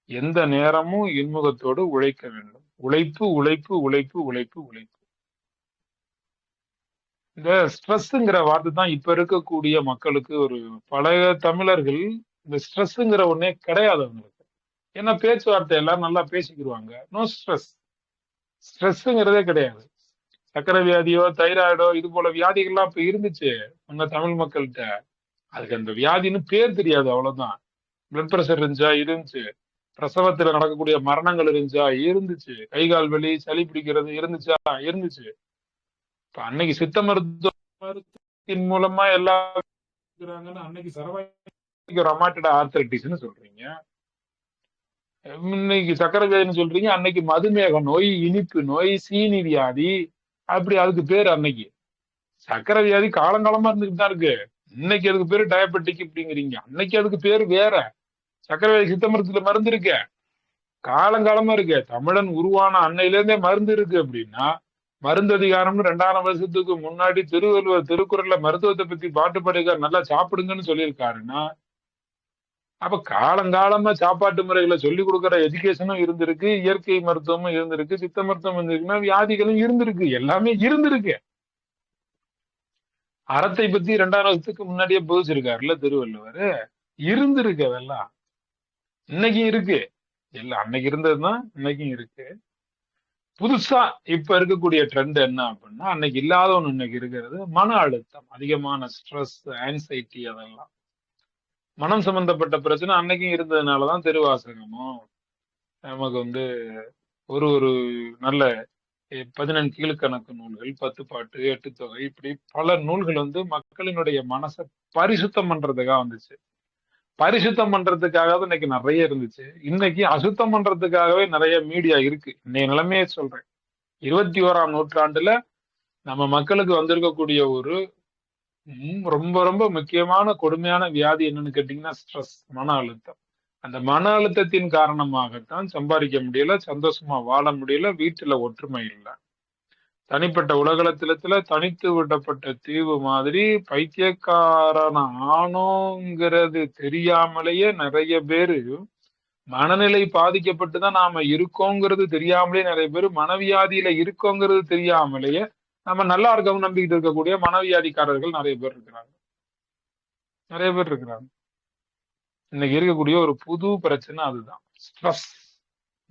எந்த நேரமும் இன்முகத்தோடு உழைக்க வேண்டும். உழைப்பு உழைப்பு உழைப்பு உழைப்பு உழைப்பு. இந்த ஸ்ட்ரெஸ்ங்கிற வார்த்தை தான் இப்ப இருக்கக்கூடிய மக்களுக்கு, ஒரு பழைய தமிழர்கள் இந்த ஸ்ட்ரெஸ்ங்கிற ஒண்ணே கிடையாது அவங்களுக்கு. ஏன்னா பேச்சுவார்த்தை எல்லாரும் நல்லா பேசிக்கிடுவாங்க. No stress. ஸ்ட்ரெஸ்ங்கிறதே கிடையாது. சக்கரை வியாதியோ தைராய்டோ இது போல வியாதிகள்லாம் இப்ப இருந்துச்சு உங்க தமிழ் மக்கள்கிட்ட. அதுக்கு அந்த வியாதின்னு பேர் தெரியாது, அவ்வளவுதான். பிளட் பிரஷர் இருந்துச்சு. பிரசவத்துல நடக்கக்கூடிய மரணங்கள் இருந்துச்சு. கை கால் வலி, சளி பிடிக்கிறது இருந்துச்சு. இப்ப அன்னைக்கு சித்த மருத்துவத்தின் மூலமா எல்லாம் அன்னைக்கு சரவாய்க்கு ரொமாட்டட் ஆர்த்தரைட்டிஸ்ன்னு சொல்றீங்க, இன்னைக்கு சக்கரை வியாதின்னு சொல்றீங்க, அன்னைக்கு மதுமேக நோய், இனிப்பு நோய், சீனி வியாதி, அப்படி அதுக்கு பேர். அன்னைக்கு சக்கரை வியாதி காலங்காலமா இருந்துட்டு தான் இருக்கு. இன்னைக்கு அதுக்கு பேரு டயபெட்டிக் அப்படிங்கிறீங்க, அன்னைக்கு அதுக்கு பேரு வேற. சக்கரை வியாதி சித்த மருத்துவத்துல மருந்து இருக்கு, காலங்காலமா இருக்கு. தமிழன் உருவான அன்னையில இருந்தே மருந்து இருக்கு. அப்படின்னா மருந்து அதிகாரம்னு 2000 வருஷத்துக்கு முன்னாடி திருவள்ளுவர் திருக்குறள்ல மருத்துவத்தை பத்தி பாட்டு பாடுக்கார், நல்லா சாப்பிடுங்கன்னு சொல்லியிருக்காருன்னா அப்ப காலங்காலமா சாப்பாட்டு முறைகளை சொல்லி கொடுக்குற எஜுகேஷனும் இருந்திருக்கு, இயற்கை மருத்துவமும் இருந்திருக்கு, சித்த மருத்துவம் இருந்திருக்குன்னா வியாதிகளும் இருந்திருக்கு, எல்லாமே இருந்திருக்கு. அறத்தை பத்தி 2000 வருஷத்துக்கு முன்னாடியே போதிச்சிருக்காருல்ல திருவள்ளுவர். இருந்திருக்கு அதெல்லாம், இன்னைக்கும் இருக்கு. எல்லாம் அன்னைக்கு இருந்ததுதான் இன்னைக்கும் இருக்கு. புதுசா இப்ப இருக்கக்கூடிய ட்ரெண்ட் என்ன அப்படின்னா, அன்னைக்கு இல்லாத ஒண்ணு இன்னைக்கு இருக்கிறது மன அழுத்தம், அதிகமான ஸ்ட்ரெஸ், ஆன்சைட்டி. அதெல்லாம் மனம் சம்பந்தப்பட்ட பிரச்சனை அன்னைக்கும் இருந்ததுனாலதான் திருவாசகமும் நமக்கு வந்து ஒரு ஒரு நல்ல 14 கீழ்கணக்கு நூல்கள், 10 பாட்டு, 8 தொகை, இப்படி பல நூல்கள் வந்து மக்களினுடைய மனசை பரிசுத்தம் பண்றதுக்காக வந்துச்சு. பரிசுத்தம் பண்றதுக்காக தான் இன்னைக்கு நிறைய இருந்துச்சு. இன்னைக்கு அசுத்தம் பண்றதுக்காகவே நிறைய மீடியா இருக்கு. இன்னைய நிலைமையே சொல்றேன். 21ஆம் நூற்றாண்டுல நம்ம மக்களுக்கு வந்திருக்கக்கூடிய ஒரு ரொம்ப ரொம்ப முக்கியமான கொடுமையான வியாதி என்னன்னு கேட்டீங்கன்னா ஸ்ட்ரெஸ், மன அழுத்தம். அந்த மன அழுத்தத்தின் காரணமாகத்தான் சம்பாதிக்க முடியல, சந்தோஷமா வாழ முடியல, வீட்டுல ஒற்றுமை இல்லை. தனிப்பட்ட உலகளத்துல தனித்து விடப்பட்ட தீவு மாதிரி பைத்தியக்காரன் ஆனோங்கிறது தெரியாமலேயே நிறைய பேரு, மனநிலை பாதிக்கப்பட்டுதான் நாம இருக்கோங்கிறது தெரியாமலே நிறைய பேர் மனவியாதியில இருக்கோங்கிறது தெரியாமலேயே நம்ம நல்லா இருக்கவும் நம்பிக்கிட்டு இருக்கக்கூடிய மனவியாதிக்காரர்கள் நிறைய பேர் இருக்கிறாங்க. நிறைய பேர் இருக்கிறாங்க. இன்னைக்கு இருக்கக்கூடிய ஒரு புது பிரச்சனை அதுதான், ஸ்ட்ரெஸ்,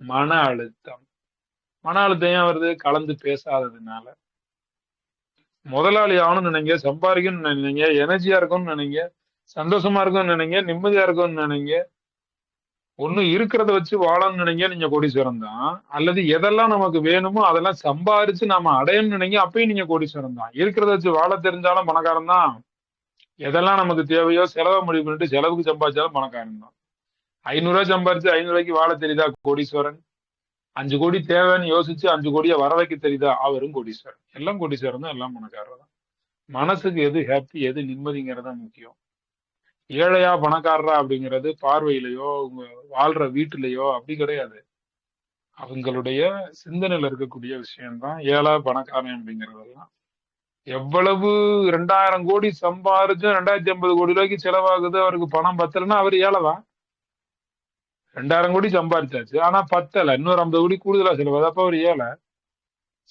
மன அழுத்தம். மன அழுத்தம் ஏன் வருது? கலந்து பேசாததுனால. முதலாளி ஆகணும்னு நினைங்க, சம்பாதிக்கணும்னு நினைங்க, எனர்ஜியா இருக்கும்னு நினைங்க, சந்தோஷமா இருக்கும்னு நினைங்க, நிம்மதியா இருக்கும்னு நினைங்க, ஒண்ணு இருக்கிறத வச்சு வாழணும்னு நினைங்க, நீங்க கோடீஸ்வரன் தான். அல்லது எதெல்லாம் நமக்கு வேணுமோ அதெல்லாம் சம்பாரிச்சு நாம அடையணும்னு நினைங்க, அப்பயும் நீங்க கோடீஸ்வரன் தான். இருக்கிறத வச்சு வாழ தெரிஞ்சாலும் பணக்காரன் தான். எதெல்லாம் நமக்கு தேவையோ செலவை முடிவு பண்ணிட்டு செலவுக்கு சம்பாதிச்சாலும் பணக்காரன் தான். 500 ரூபாய் சம்பாரிச்சு 500 ரூபாய்க்கு வாழ தெரியுதா கோடீஸ்வரன்? 5 கோடி தேவைன்னு யோசிச்சு 5 கோடியை வர வைக்க தெரியுதா? அவரும் கோடீஸ்வரன். எல்லாம் கோடீஸ்வரன் தான், எல்லாம் பணக்காரர் தான். மனசுக்கு எது ஹாப்பி, எது நிம்மதிங்கிறது தான் முக்கியம். ஏழையா பணக்காரரா அப்படிங்கிறது பார்வையிலையோ உங்க வாழ்ற வீட்டுலயோ அப்படி கிடையாது. அவங்களுடைய சிந்தனையில இருக்கக்கூடிய விஷயம்தான் ஏழை பணக்காரன் அப்படிங்கிறதெல்லாம். எவ்வளவு 2000 கோடி சம்பாரிச்சு 2050 கோடி ரூபாய்க்கு செலவாகுது, அவருக்கு பணம் பத்தலைன்னா அவர் ஏழைதான். 2000 கோடி சம்பாரிச்சாச்சு, ஆனா பத்தல, இன்னொரு 50 கோடி கூடுதலா செலவாது, அப்ப அவர் ஏழை.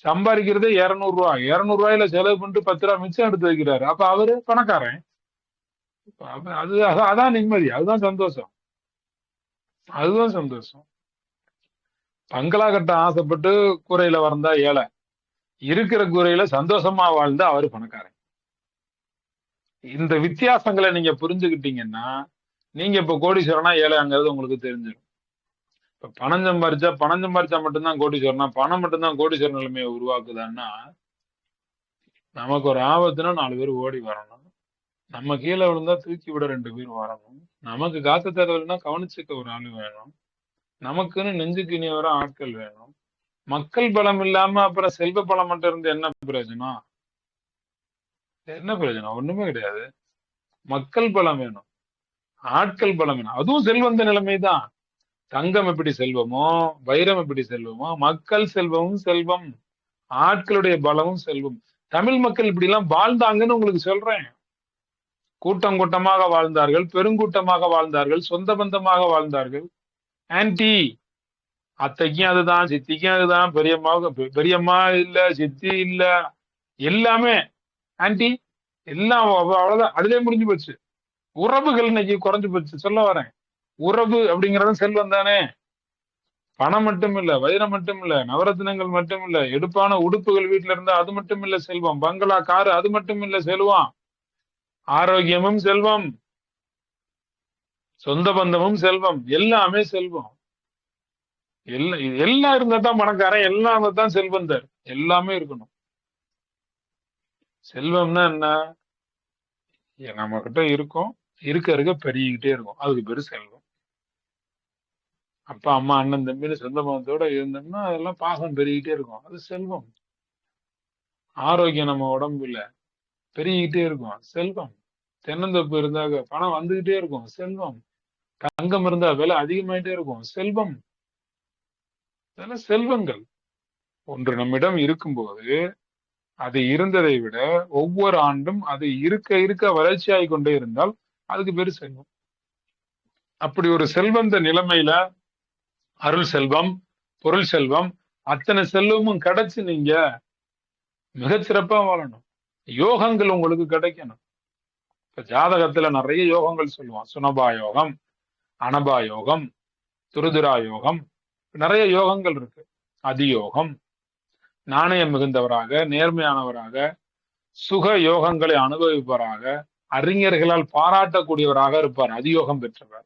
சம்பாதிக்கிறதே 200 ரூபாய், 200 ரூபாயில செலவு பண்ணிட்டு 10 ரூபாய் மிச்சம் எடுத்து வைக்கிறாரு, அப்ப அவரு பணக்காரன். அதான் நிம்மதி, அதுதான் சந்தோஷம், அதுதான் சந்தோஷம். பங்களா கட்ட ஆசைப்பட்டு கூரையில வந்தா ஏழை, இருக்கிற கூரையில சந்தோஷமா வாழ்ந்தா அவரு பணக்காரன். இந்த வித்தியாசங்களை நீங்க புரிஞ்சுக்கிட்டீங்கன்னா நீங்க இப்ப கோடீஸ்வரனா ஏழைங்கிறது உங்களுக்கு தெரிஞ்சிடும். இப்ப பணம் சம்பாரிச்சா மட்டும்தான் கோடீஸ்வரனா, பணம் மட்டும்தான் கோடீஸ்வரன் நிலைமையை உருவாக்குதான்னா, நமக்கு ஒரு ஆபத்துனா 4 பேர் ஓடி வரணும், நம்ம கீழே விழுந்தா தூக்கி விட 2 பேர் வரணும், நமக்கு காத்து தரலைன்னா கவனிச்சுக்க ஒரு ஆளு வேணும், நமக்குன்னு நெஞ்சுக்கு இனி வர ஆட்கள் வேணும். மக்கள் பலம் இல்லாம அப்புறம் செல்வ பலம் மட்டும் இருந்து என்ன பிரயோஜனம்? என்ன பிரயோஜனம்? ஒண்ணுமே கிடையாது. மக்கள் பலம் வேணும், ஆட்கள் பலம் வேணும். அதுவும் செல்வந்த நிலைமைதான். தங்கம் எப்படி செல்வமோ, வைரம் எப்படி செல்வமோ, மக்கள் செல்வமும் செல்வம், ஆட்களுடைய பலமும் செல்வம். தமிழ் மக்கள் இப்படி எல்லாம் வாழ்ந்தாங்கன்னு உங்களுக்கு சொல்றேன். கூட்டம் கூட்டமாக வாழ்ந்தார்கள், பெருங்கூட்டமாக வாழ்ந்தார்கள், சொந்த பந்தமாக வாழ்ந்தார்கள். ஆன்டி அத்தைக்கும் அதுதான், சித்திக்கும் அதுதான், பெரியம்மா இல்ல, சித்தி இல்ல, எல்லாமே ஆன்டி, எல்லாம் அவ்வளவுதான், அதுலயே முடிஞ்சு போச்சு. உறவுகள் இன்னைக்கு குறைஞ்சு போச்சு. சொல்ல வரேன், உறவு அப்படிங்கறது செல்வம் தானே. பணம் மட்டும் இல்ல, வைரம் மட்டும் இல்ல, நவரத்தினங்கள் மட்டும் இல்ல, எடுப்பான உடுப்புகள் வீட்டுல இருந்தா அது மட்டும் இல்ல செல்வம், பங்களா காரு அது மட்டும் இல்ல செல்வம், ஆரோக்கியமும் செல்வம், சொந்த பந்தமும் செல்வம், எல்லாமே செல்வம். எல்லாம் இருந்தா தான் பணக்காரன், எல்லாம் இருந்தா தான் செல்வந்தர். எல்லாமே இருக்கணும். செல்வம்னா என்ன? நம்ம கிட்ட இருக்கும், இருக்க பெருகிக்கிட்டே இருக்கும், அதுக்கு பேரு செல்வம். அப்பா அம்மா அண்ணன் தம்பின்னு சொந்த பந்தத்தோட இருந்தோம்னா அதெல்லாம் பாசம் பெருகிட்டே இருக்கும், அது செல்வம். ஆரோக்கியம் நம்ம உடம்புல பெருகிக்கிட்டே இருக்கும், செல்வம். தென்னந்தோப்பு இருந்தாக பணம் வந்துகிட்டே இருக்கும், செல்வம். தங்கம் இருந்தா விலை அதிகமாயிட்டே இருக்கும், செல்வம். இதெல்லாம் செல்வங்கள். ஒன்று நம்மிடம் இருக்கும்போது அது இருந்ததை விட ஒவ்வொரு ஆண்டும் அது இருக்க வளர்ச்சியாகி கொண்டே இருந்தால் அதுக்கு பேரு செல்வம். அப்படி ஒரு செல்வந்த நிலைமையில அருள் செல்வம், பொருள் செல்வம், அத்தனை செல்வமும் கிடைச்சு நீங்க மிகச்சிறப்பா வாழணும். யோகங்கள் உங்களுக்கு கிடைக்கணும். இப்ப ஜாதகத்துல நிறைய யோகங்கள் சொல்லுவான். சுனபா யோகம், அனபா யோகம், துருதுரா யோகம், நிறைய யோகங்கள் இருக்கு. அதியோகம், நாணயம் மிகுந்தவராக, நேர்மையானவராக, சுக யோகங்களை அனுபவிப்பவராக, அறிஞர்களால் பாராட்டக்கூடியவராக இருப்பார். அதியோகம் பெற்றவர்.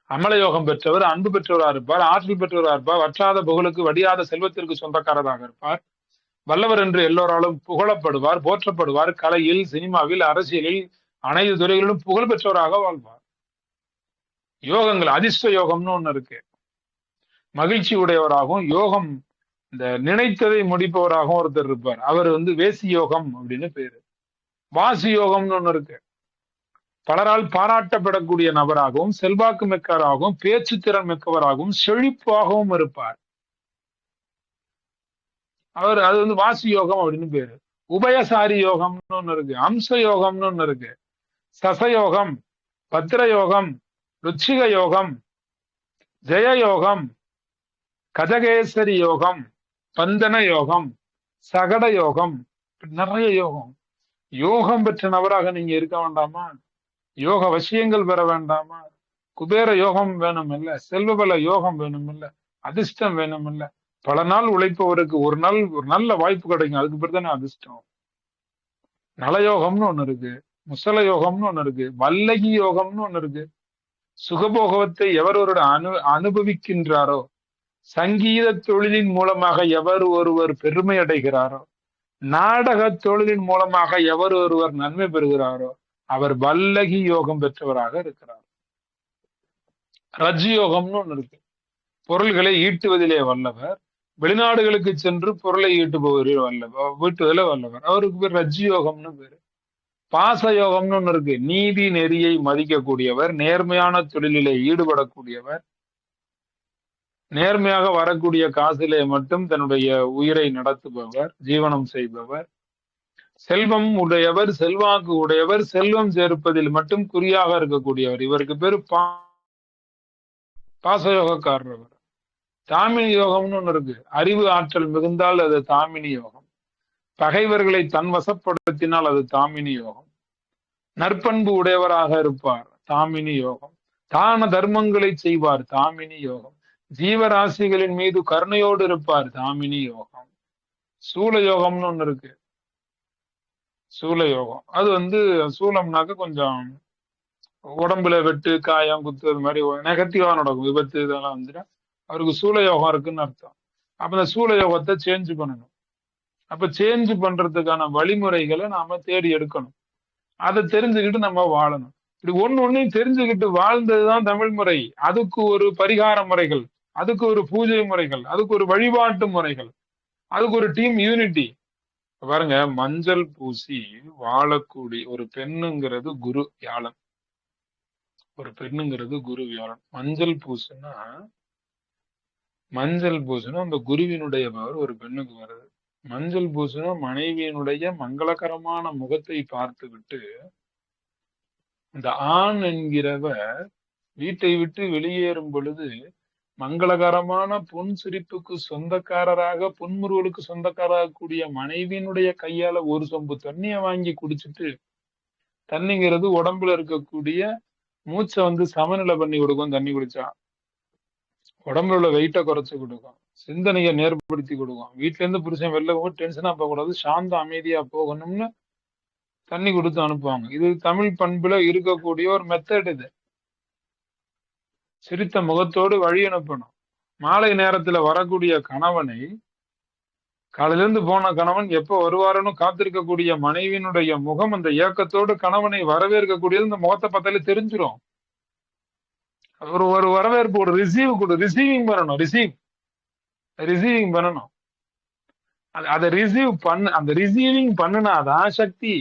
அமல யோகம் பெற்றவர் அன்பு பெற்றவராக இருப்பார், ஆற்றல் பெற்றவராக இருப்பார், வற்றாத புகழுக்கு வடியாத செல்வத்திற்கு சொந்தக்காரராக இருப்பார், வல்லவர் என்று எல்லோராலும் புகழப்படுவார், போற்றப்படுவார், கலையில், சினிமாவில், அரசியலில், அனைத்து துறைகளிலும் புகழ் பெற்றவராக வாழ்வார். யோகங்கள் அதிர்ஷ்ட யோகம்னு ஒண்ணு இருக்கு. மகிழ்ச்சி உடையவராகவும், யோகம் இந்த நினைத்ததை முடிப்பவராகவும் ஒருத்தர் இருப்பார். அவர் வேசி யோகம் அப்படின்னு பேரு. வாசி யோகம்னு ஒண்ணு இருக்கு. பலரால் பாராட்டப்படக்கூடிய நபராகவும், செல்வாக்கு மிக்கவராகவும், பேச்சு திறன் மிக்கவராகவும், செழிப்பாகவும் இருப்பார். அது வந்து வாசி யோகம் அப்படின்னு பேரு. உபயசாரி யோகம்னு ஒண்ணு இருக்கு, அம்ச யோகம்னு ஒண்ணு இருக்கு, சசயோகம், பத்திர யோகம், ருச்சிக யோகம், ஜெய யோகம், கஜகேசரி யோகம், பந்தன யோகம், சகட யோகம், நிறைய யோகம். யோகம் பெற்ற நபராக நீங்க இருக்க வேண்டாமா? யோக வசியங்கள் பெற வேண்டாமா? குபேர யோகம் வேணும் இல்ல, செல்வபல யோகம் வேணும் இல்ல, அதிர்ஷ்டம் வேணும் இல்ல. பல நாள் உழைப்பவருக்கு ஒரு நல்ல வாய்ப்பு கிடைக்கும், அதுக்கு பேர் தானே அதிர்ஷ்டம். நலயோகம்னு ஒண்ணு இருக்கு, முசல யோகம்னு ஒண்ணு இருக்கு, வல்லகி யோகம்னு ஒண்ணு இருக்கு. சுகபோகத்தை எவர் ஒரு அனுபவிக்கின்றாரோ, சங்கீத தொழிலின் மூலமாக எவர் ஒருவர் பெருமை அடைகிறாரோ, நாடக தொழிலின் மூலமாக எவர் ஒருவர் நன்மை பெறுகிறாரோ, அவர் வல்லகி யோகம் பெற்றவராக இருக்கிறார். ரஜ் யோகம்னு ஒண்ணு இருக்கு, பொருள்களை ஈட்டுவதிலே வல்லவர், வெளிநாடுகளுக்கு சென்று பொருளை ஈட்டுபவரில் வல்லவர், வீட்டுவதில் வல்லவர், அவருக்கு பேர் ரஜ் யோகம்னு பேரு. பாச யோகம்னு ஒண்ணு இருக்கு, நீதி நெறியை மதிக்கக்கூடியவர், நேர்மையான தொழிலிலே ஈடுபடக்கூடியவர், நேர்மையாக வரக்கூடிய காசிலே மட்டும் தன்னுடைய உயிரை நடத்துபவர், ஜீவனம் செய்பவர். செல்வம் உடையவர், செல்வாக்கு உடையவர், செல்வம் சேர்ப்பதில் மட்டும் குறியாக இருக்கக்கூடியவர், இவருக்கு பேரு பாசயோகக்காரர். தாமினி யோகம்னு ஒண்ணு இருக்கு, அறிவு ஆற்றல் மிகுந்தால் அது தாமினி யோகம், பகைவர்களை தன் வசப்படுத்தினால் அது தாமினி யோகம், நற்பண்பு உடையவராக இருப்பார் தாமினி யோகம், தான தர்மங்களை செய்வார் தாமினி யோகம், ஜீவராசிகளின் மீது கருணையோடு இருப்பார் தாமினி யோகம். சூல யோகம்னு ஒண்ணு இருக்கு, சூல யோகம் அது வந்து சூலம்னாக்க கொஞ்சம் உடம்புல வெட்டு காயம் குத்து அது மாதிரி நெகட்டிவா நடக்கும், விபத்து இதெல்லாம் வந்துட்டு அவருக்கு சூல யோகம் இருக்குன்னு அர்த்தம். அப்ப இந்த சூல யோகத்தை சேஞ்ச் பண்ணணும். அப்ப சேஞ்ச் பண்றதுக்கான வழிமுறைகளை நாம தேடி எடுக்கணும், அதை தெரிஞ்சுக்கிட்டு நம்ம வாழணும். இப்படி ஒன்னையும் தெரிஞ்சுக்கிட்டு வாழ்ந்ததுதான் தமிழ் முறை. அதுக்கு ஒரு பரிகார முறைகள், அதுக்கு ஒரு பூஜை முறைகள், அதுக்கு ஒரு வழிபாட்டு முறைகள், அதுக்கு ஒரு டீம் யூனிட்டி. பாருங்க, மஞ்சள் பூசி வாழக்கூடிய ஒரு பெண்ணுங்கிறது குரு வியாழன், ஒரு பெண்ணுங்கிறது குரு வியாழன். மஞ்சள் பூசணும் அந்த குருவினுடைய பவர் ஒரு பெண்ணுக்கு வருது. மஞ்சள் பூசணும் மனைவியினுடைய மங்களகரமான முகத்தை பார்த்து விட்டு இந்த ஆண் என்கிறவர் வீட்டை விட்டு வெளியேறும் பொழுது மங்களகரமான பொன் சிரிப்புக்கு சொந்தக்காரராக, புன்முறுவலுக்கு சொந்தக்காரராக கூடிய மனைவியினுடைய கையால ஒரு சொம்பு தண்ணிய வாங்கி குடிச்சிட்டு, தண்ணிங்கிறது உடம்புல இருக்கக்கூடிய மூச்சை வந்து சமநிலை பண்ணி கொடுக்கும். தண்ணி குடிச்சா உடம்புல உள்ள வெயிட்டை குறைச்சு கொடுக்கும், சிந்தனையை நேர்படுத்தி கொடுக்கும். வீட்டுல இருந்து புருஷன் வெளில போக டென்ஷனா போகக்கூடாது, சாந்த அமைதியா போகணும்னு தண்ணி கொடுத்து அனுப்புவாங்க. இது தமிழ் பண்புல இருக்கக்கூடிய ஒரு மெத்தட். இது சிரித்த முகத்தோடு வழி அனுப்பணும். மாலை நேரத்துல வரக்கூடிய கணவனை, காலையில இருந்து போன கணவன் எப்ப வருவாருன்னு காத்திருக்கக்கூடிய மனைவியினுடைய முகம் அந்த ஏக்கத்தோடு கணவனை வரவேற்கக்கூடியது இந்த முகத்தை பார்த்தாலே தெரிஞ்சிடும். ஒரு வரவேற்பு, ஒரு ரிசீவிங் பண்ணணும், ரிசீவிங் பண்ணணும். அதை அந்த ரிசீவிங் பண்ணுனாதான் சக்தி,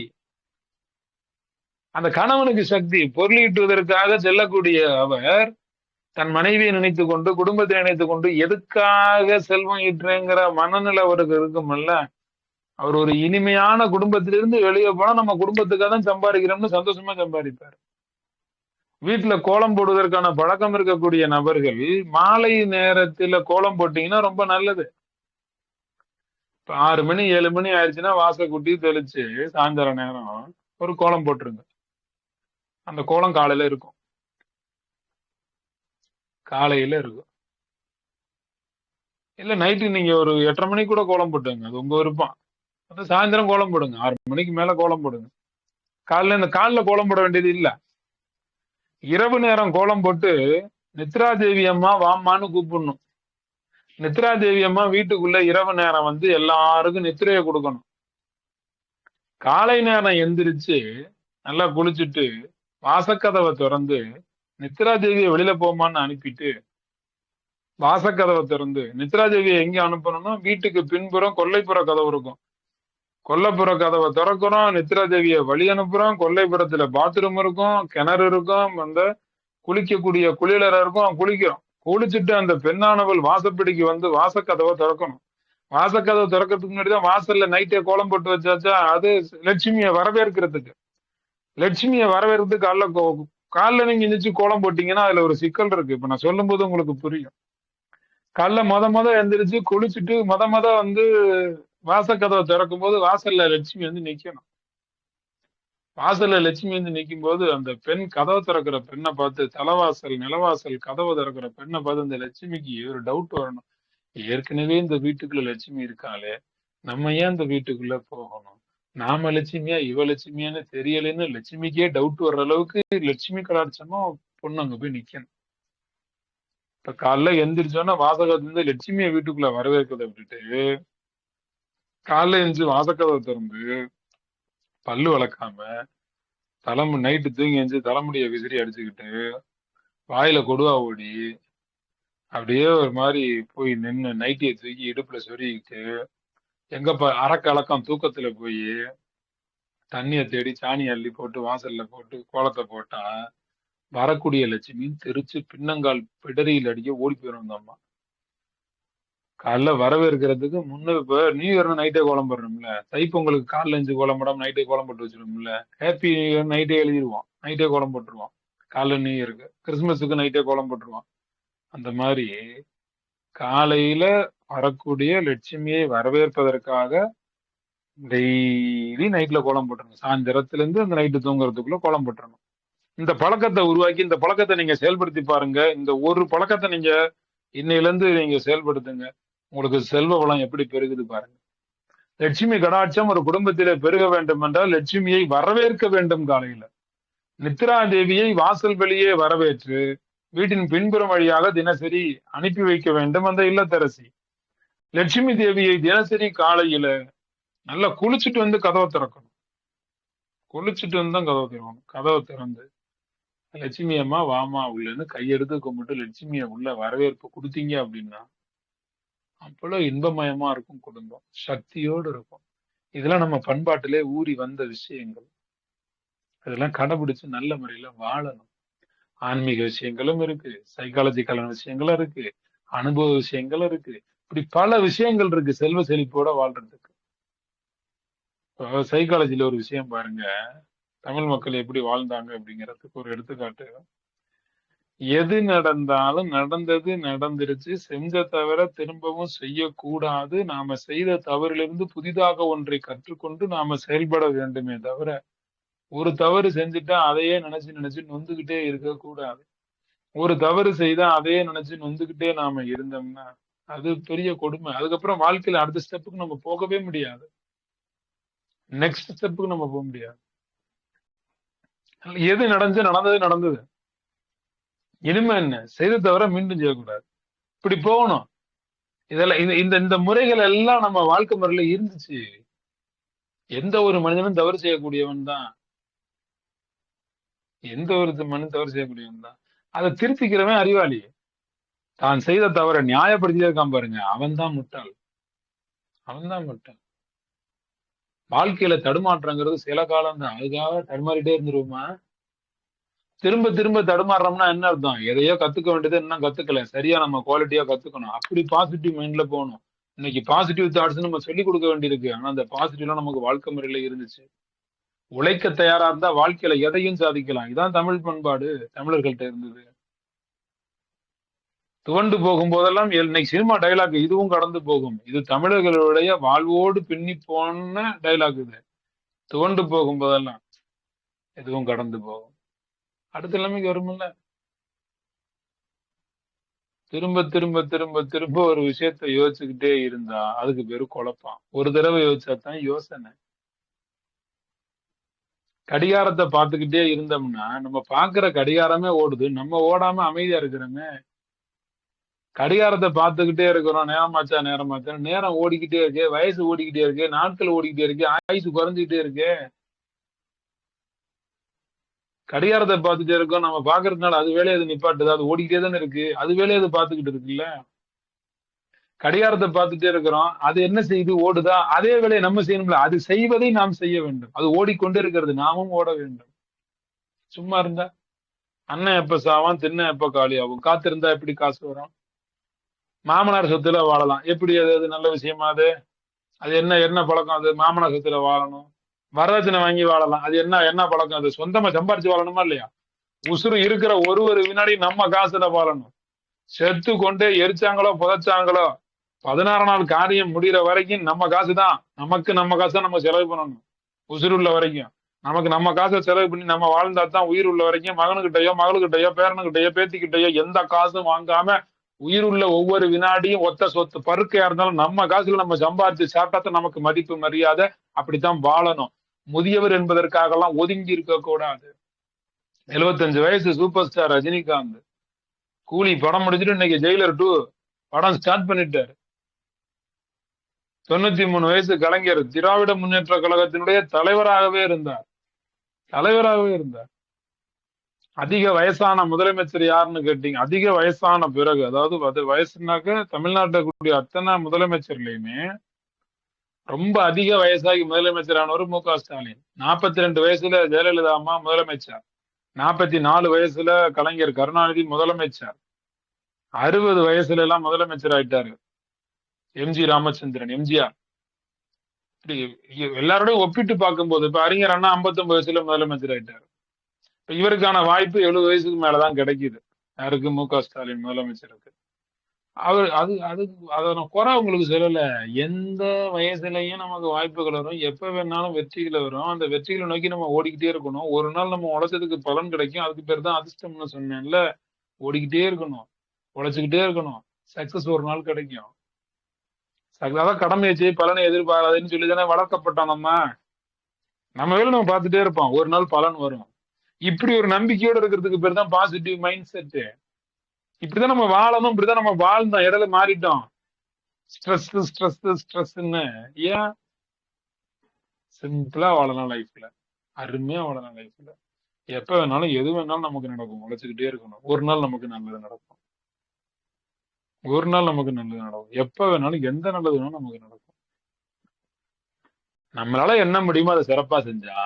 அந்த கணவனுக்கு சக்தி. பொருளீட்டுவதற்காக செல்லக்கூடிய அவர் தன் மனைவியை நினைத்து கொண்டு, குடும்பத்தை நினைத்து கொண்டு, எதுக்காக செல்வம் ஈட்டுறேங்கிற மனநிலை அவருக்கு இருக்குமல்ல. அவர் ஒரு இனிமையான குடும்பத்திலிருந்து வெளியே போனா நம்ம குடும்பத்துக்காக தான் சம்பாதிக்கிறோம்னு சந்தோஷமா சம்பாதிப்பார். வீட்டுல கோலம் போடுவதற்கான பழக்கம் இருக்கக்கூடிய நபர்கள் மாலை நேரத்துல கோலம் போட்டீங்கன்னா ரொம்ப நல்லது. இப்ப 6 மணி 7 மணி ஆயிடுச்சுன்னா வாசல் குட்டி தெளிச்சு சாயந்தர நேரம் ஒரு கோலம் போட்டுருங்க. அந்த கோலம் காலையில இருக்கும், இல்ல நைட்டு நீங்க ஒரு 8:30 மணிக்கு கூட கோலம் போட்டுங்க, அது உங்க விருப்பம். அது சாயந்தரம் கோலம் போடுங்க, 6 மணிக்கு மேல கோலம் போடுங்க. காலைல கோலம் போட வேண்டியது இல்ல. இரவு நேரம் கோலம் போட்டு நித்ரா தேவி அம்மா வாம்மான்னு கூப்பிடணும். நித்ரா தேவி அம்மா வீட்டுக்குள்ள இரவு நேரம் வந்து எல்லாருக்கும் நித்திரையை கொடுக்கணும். காலை நேரம் எந்திரிச்சு நல்லா குளிச்சுட்டு வாசக்கதவை திறந்து நித்ரா தேவியை வெளியில போமான்னு அனுப்பிட்டு, வாசக்கதவை திறந்து நித்ரா தேவியை எங்க அனுப்பணும்னா வீட்டுக்கு பின்புறம் கொல்லைப்புற கதவு இருக்கும், கொல்லைப்புற கதவை திறக்கிறோம், நித்ரா தேவிய வழி அனுப்புறோம், கொல்லைப்புறத்துல பாத்ரூம் இருக்கும், கிணறு இருக்கும், அந்த குளிக்கக்கூடிய குளியலறை இருக்கும், குளிக்கிறோம். குளிச்சுட்டு அந்த பெண்ணானவள் வாசப்படிக்கு வந்து வாசக்கதவை திறக்கணும். வாசக்கதவை திறக்கிறதுக்கு முன்னாடிதான் வாசல்ல நைட்டே கோலம் போட்டு வச்சாச்சா, அது லட்சுமியை வரவேற்கிறதுக்கு. லட்சுமியை வரவேற்கிறதுக்கு காலைல நீங்க எந்திரிச்சு கோலம் போட்டீங்கன்னா அதுல ஒரு சிக்கல் இருக்கு. இப்ப நான் சொல்லும் போது உங்களுக்கு புரியும். காலைல மொத எந்திரிச்சு குளிச்சுட்டு மொத வந்து வாசக்கதவை திறக்கும் போது வாசல்ல லட்சுமி வந்து நிக்கணும். வாசல்ல லட்சுமி வந்து நிக்கும் போது அந்த பெண் கதவை திறக்கிற பெண்ணை பார்த்து தலைவாசல் நிலவாசல் கதவை திறக்கிற பெண்ணை பார்த்து அந்த லட்சுமிக்கு ஒரு டவுட் வரணும். ஏற்கனவே இந்த வீட்டுக்குள்ள லட்சுமி இருக்காளே, நம்ம ஏன் இந்த வீட்டுக்குள்ள போகணும்? நாம லட்சுமியா இவ லட்சுமியான்னு தெரியலன்னு லட்சுமிக்கே டவுட் வர்ற அளவுக்கு லட்சுமி கடாட்சமா பொண்ணு அங்க போய் நிக்கணும். இப்ப காலைல எந்திரிச்சோன்னா வாசகத்துல இருந்து லட்சுமியை வீட்டுக்குள்ள வரவேற்கிறத விட்டுட்டு காலைல எந்திரிச்சு வாசக்கதவை திறந்து பல்லு வளர்க்காம நைட்டு தூங்கி எந்திரிச்சு தலைமுடியை விசிறி அடிச்சுக்கிட்டு வாயில கொடுவா ஓடி அப்படியே ஒரு மாதிரி போய் நின்னு நைட்டியை தூக்கி இடுப்புல சொருகிட்டு எங்க அரக்கலக்கம் தூக்கத்துல போய் தண்ணியை தேடி சாணி அள்ளி போட்டு வாசல்ல போட்டு கோலத்தை போட்டா வரக்கூடிய லட்சுமி தெரிச்சு பின்னங்கால் பிடரியில் அடிக்க ஓடி போயிடும் அந்த அம்மா. காலைல வரவேற்கிறதுக்கு இப்ப நியூ இயர் நைட்டே கோலம் போடுறோம்ல, தைப்பொங்கலுக்கு காலைல எஞ்சி கோலம் போடாம நைட்டே கோலம் போட்டு வச்சிருவோம்ல, ஹாப்பி நியூ இயர் நைட்டே எழுதிருவோம், நைட்டே கோலம் போட்டுருவோம். காலைல நியூ இயருக்கு கிறிஸ்துமஸுக்கு நைட்டே கோலம் போட்டுருவோம். அந்த மாதிரி காலையில வரக்கூடிய லட்சுமியை வரவேற்பதற்காக டெய்லி நைட்ல கோலம் போட்டுருணும். சாயந்தரத்துல இருந்து அந்த நைட்டு தூங்குறதுக்குள்ள கோலம் போட்டுறணும். இந்த பழக்கத்தை உருவாக்கி இந்த பழக்கத்தை நீங்க செயல்படுத்தி பாருங்க. இந்த ஒரு பழக்கத்தை நீங்க இன்னையில இருந்து நீங்க செயல்படுத்துங்க. உங்களுக்கு செல்வ வளம் எப்படி பெருகுது பாருங்க. லட்சுமி கடாட்சம் ஒரு குடும்பத்திலே பெருக வேண்டும் என்றால் லட்சுமியை வரவேற்க வேண்டும். காலையில நித்ரா தேவியை வாசல் வெளியே வரவேற்று வீட்டின் பின்புறம் வழியாக தினசரி அனுப்பி வைக்க வேண்டும் அந்த இல்லத்தரசி. லட்சுமி தேவியை தினசரி காலையில நல்லா குளிச்சுட்டு வந்து கதவை திறக்கணும். குளிச்சுட்டு வந்து தான் கதவை திறக்கணும். கதவை திறந்து லட்சுமி அம்மா வாமா உள்ளன்னு கையெடுத்து கும்பிட்டு லட்சுமியை உள்ள வரவேற்பு கொடுத்தீங்க அப்படின்னா அவ்வளவு இன்பமயமா இருக்கும் குடும்பம், சக்தியோடு இருக்கும். இதெல்லாம் நம்ம பண்பாட்டிலே ஊறி வந்த விஷயங்கள். இதெல்லாம் கடைபிடிச்சு நல்ல முறையில வாழணும். ஆன்மீக விஷயங்களும் இருக்கு, சைக்காலஜிக்கலான விஷயங்களும் இருக்கு, அனுபவ விஷயங்களும் இருக்கு. இப்படி பல விஷயங்கள் இருக்கு செல்வ செழிப்போட வாழ்றதுக்கு. சைக்காலஜில ஒரு விஷயம் பாருங்க, தமிழ் மக்கள் எப்படி வாழ்ந்தாங்க அப்படிங்கிறதுக்கு ஒரு எடுத்துக்காட்டு. எது நடந்தாலும் நடந்தது நடந்துருச்சு, செஞ்ச தவிர திரும்பவும் செய்யக்கூடாது. நாம செய்த தவறிலிருந்து புதிதாக ஒன்றை கற்றுக்கொண்டு நாம செயல்பட வேண்டுமே தவிர ஒரு தவறு செஞ்சுட்டா அதையே நினைச்சு நொந்துகிட்டே இருக்கக்கூடாது. ஒரு தவறு செய்தா அதையே நினைச்சு நொந்துகிட்டே நாம இருந்தோம்னா அது பெரிய கொடுமை. அதுக்கப்புறம் வாழ்க்கையில அடுத்த ஸ்டெப்புக்கு நம்ம போகவே முடியாது. நெக்ஸ்ட் ஸ்டெப்புக்கு நம்ம போக முடியாது. எது நடந்தது நடந்தது. இனிமே என்ன செய்த தவிர மீண்டும் செய்யக்கூடாது. இப்படி போகணும். இதெல்லாம் இந்த முறைகள் எல்லாம் நம்ம வாழ்க்கை முறையில இருந்துச்சு. எந்த ஒரு மனிதனும் தவறு செய்யக்கூடியவன் தான். எந்த ஒரு மனிதன் தவறு செய்யக்கூடியவன் தான். அதை திருத்திக்கிறவன் அறிவாளி. தான் செய்த தவறை நியாயப்படுத்தியே இருக்கான் பாருங்க, அவன் தான் முட்டாள். வாழ்க்கையில தடுமாற்றங்கிறது சில காலம் தான். அதுக்காக தடுமாறிட்டே இருந்துருவோமா? திரும்ப திரும்ப தடுமாறுறோம்னா என்ன அர்த்தம்? எதையோ கத்துக்க வேண்டியது இன்னும் கத்துக்கல, சரியா நம்ம குவாலிட்டியா கத்துக்கணும். அப்படி பாசிட்டிவ் மைண்ட்ல போகணும். இன்னைக்கு பாசிட்டிவ் தாட்ஸ் நம்ம சொல்லிக் கொடுக்க வேண்டியிருக்கு. ஆனா அந்த பாசிட்டிவ்லாம் நமக்கு வாழ்க்கை முறையில இருந்துச்சு. உழைக்க தயாரா இருந்தா வாழ்க்கையில எதையும் சாதிக்கலாம். இதான் தமிழ் பண்பாடு தமிழர்கள்ட்ட இருந்தது. துவண்டு போகும் போதெல்லாம் இன்னைக்கு சினிமா டைலாக் இதுவும் கடந்து போகும். இது தமிழர்களுடைய வாழ்வோடு பின்னி போன டைலாக். இது துவண்டு போகும் போதெல்லாம் இதுவும் கடந்து போகும். அடுத்த நிலைமைக்கு வரும்ல. திரும்ப திரும்ப திரும்ப திரும்ப ஒரு விஷயத்த யோசிச்சுக்கிட்டே இருந்தா அதுக்கு பேரு குழப்பம். ஒரு தடவை யோசிச்சாதான் யோசனை. கடிகாரத்தை பார்த்துக்கிட்டே இருந்தோம்னா நம்ம பாக்குற கடிகாரமே ஓடுது, நம்ம ஓடாம அமைதியா இருக்கிறோமே. கடிகாரத்தை பார்த்துக்கிட்டே இருக்கிறோம், நேரமாச்சா நேரம் ஓடிக்கிட்டே இருக்கு, வயசு ஓடிக்கிட்டே இருக்கு, நாட்கள் ஓடிக்கிட்டே இருக்கு, ஆயுசு குறைஞ்சிக்கிட்டே இருக்கு. கடிகாரத்தை பார்த்துட்டே இருக்கோம், நம்ம பாக்குறதுனால அது வேலையை அது நிப்பாட்டுது, அது ஓடிக்கிட்டே தானே இருக்கு, அது வேலையை அது பார்த்துக்கிட்டு இருக்குல்ல. கடிகாரத்தை பார்த்துட்டே இருக்கிறோம். அது என்ன செய்யுது? ஓடுதா? அதே வேலையை நம்ம செய்யணும்ல. அது செய்வதை நாம் செய்ய வேண்டும். அது ஓடிக்கொண்டே இருக்கிறது. நாமும் ஓட வேண்டும். சும்மா இருந்தா அண்ணன் எப்ப சாவான், திண்ணை எப்ப காலியாகும். காத்திருந்தா எப்படி காசு வரும்? மாமனார் சொத்துல வாழலாம். எப்படி அது அது நல்ல விஷயமா அது? அது என்ன என்ன பழக்கம் அது? மாமனார் சொத்துல வாழணும். வரதட்சணை வாங்கி வாழலாம். அது என்ன என்ன பழக்கம் அது? சொந்தமா சம்பாரிச்சு வாழணுமா இல்லையா? உசுறு இருக்கிற ஒரு ஒரு வினாடி நம்ம காசுல வாழணும். செத்து கொண்டே எரிச்சாங்களோ புதைச்சாங்களோ 16 நாள் காரியம் முடிகிற வரைக்கும் நம்ம காசு தான். நமக்கு நம்ம காசு தான் நம்ம செலவு பண்ணணும். உசுறு உள்ள வரைக்கும் நமக்கு நம்ம காசை செலவு பண்ணி நம்ம வாழ்ந்தா தான் உயிர் உள்ள வரைக்கும் மகனுக்கிட்டயோ மகளுக்கிட்டயோ பேரனுக்கிட்டயோ பேத்திக்கிட்டயோ எந்த காசும் வாங்காம உயிர் உள்ள ஒவ்வொரு வினாடியும் ஒத்த சொத்து பருக்கையா இருந்தாலும் நம்ம காசுல நம்ம சம்பாதிச்சு சாப்பிட்டா நமக்கு மதிப்பு மரியாதை. அப்படித்தான் வாழணும். முதியவர் என்பதற்காக எல்லாம் ஒதுங்கி இருக்க கூடாது. 75 வயசு சூப்பர் ஸ்டார் ரஜினிகாந்த் கூலி படம் முடிச்சுட்டு இன்னைக்கு ஜெயிலர் 2 படம் ஸ்டார்ட் பண்ணிட்டாரு. 93 வயசு கலைஞர் திராவிட முன்னேற்ற கழகத்தினுடைய தலைவராகவே இருந்தார். அதிக வயசான முதலமைச்சர் யாருன்னு கேட்டீங்க? அதிக வயசான பிறகு, அதாவது வயசுனாக்க தமிழ்நாட்டில் இருக்கக்கூடிய அத்தனை முதலமைச்சர்லயுமே ரொம்ப அதிக வயசாகி முதலமைச்சரானவர் மு.க. ஸ்டாலின். 42 வயசுல ஜெயலலிதா அம்மா முதலமைச்சர். 44 வயசுல கலைஞர் கருணாநிதி முதலமைச்சர். 60 வயசுல எல்லாம் முதலமைச்சர் ஆயிட்டாரு எம்ஜி ராமச்சந்திரன், எம்ஜிஆர். இப்படி எல்லாரோடையும் ஒப்பிட்டு பார்க்கும்போது இப்ப அறிஞர் அண்ணா 59 வயசுல முதலமைச்சர் ஆயிட்டாரு. இப்ப இவருக்கான வாய்ப்பு 70 வயசுக்கு மேலதான் கிடைக்குது. யாருக்கு? மு.க. ஸ்டாலின் முதலமைச்சருக்கு. அதோட குறை உங்களுக்கு சொல்லல. எந்த வயசுலயும் நமக்கு வாய்ப்புகள் வரும். எப்ப வேணாலும் வெற்றிகளை வரும். அந்த வெற்றிகளை நோக்கி நம்ம ஓடிக்கிட்டே இருக்கணும். ஒரு நாள் நம்ம உழைச்சதுக்கு பலன் கிடைக்கும். அதுக்கு பேர் தான் அதிர்ஷ்டம்னு சொன்னேன்ல. ஓடிக்கிட்டே இருக்கணும், உழைச்சுக்கிட்டே இருக்கணும். சக்சஸ் ஒரு நாள் கிடைக்கும். அதான் கடமையை செய்ய பலனை எதிர்பாராதுன்னு சொல்லி தானே வளர்க்கப்பட்டோம். நம்ம வேலை நம்ம பார்த்துட்டே இருப்போம். ஒரு நாள் பலன் வரும். இப்படி ஒரு நம்பிக்கையோட இருக்கிறதுக்கு பேர் தான் பாசிட்டிவ் மைண்ட் செட். இப்படிதான் நம்ம வாழணும். இப்படிதான் நம்ம வாழ்ந்தோம். இடையில மாறிட்டோம். ஸ்ட்ரெஸ்ன்னு. ஏன்? சிம்பிளா வாழலாம் லைஃப்ல. அருமையா வாழலாம் லைஃப்ல. எப்ப வேணாலும் எது வேணாலும் நமக்கு நடக்கும். உழைச்சுக்கிட்டே இருக்கணும். ஒரு நாள் நமக்கு நல்லது நடக்கும். எப்ப வேணாலும் எந்த நல்லது வேணாலும் நமக்கு நடக்கும். நம்மளால என்ன முடியுமோ அதை சிறப்பா செஞ்சா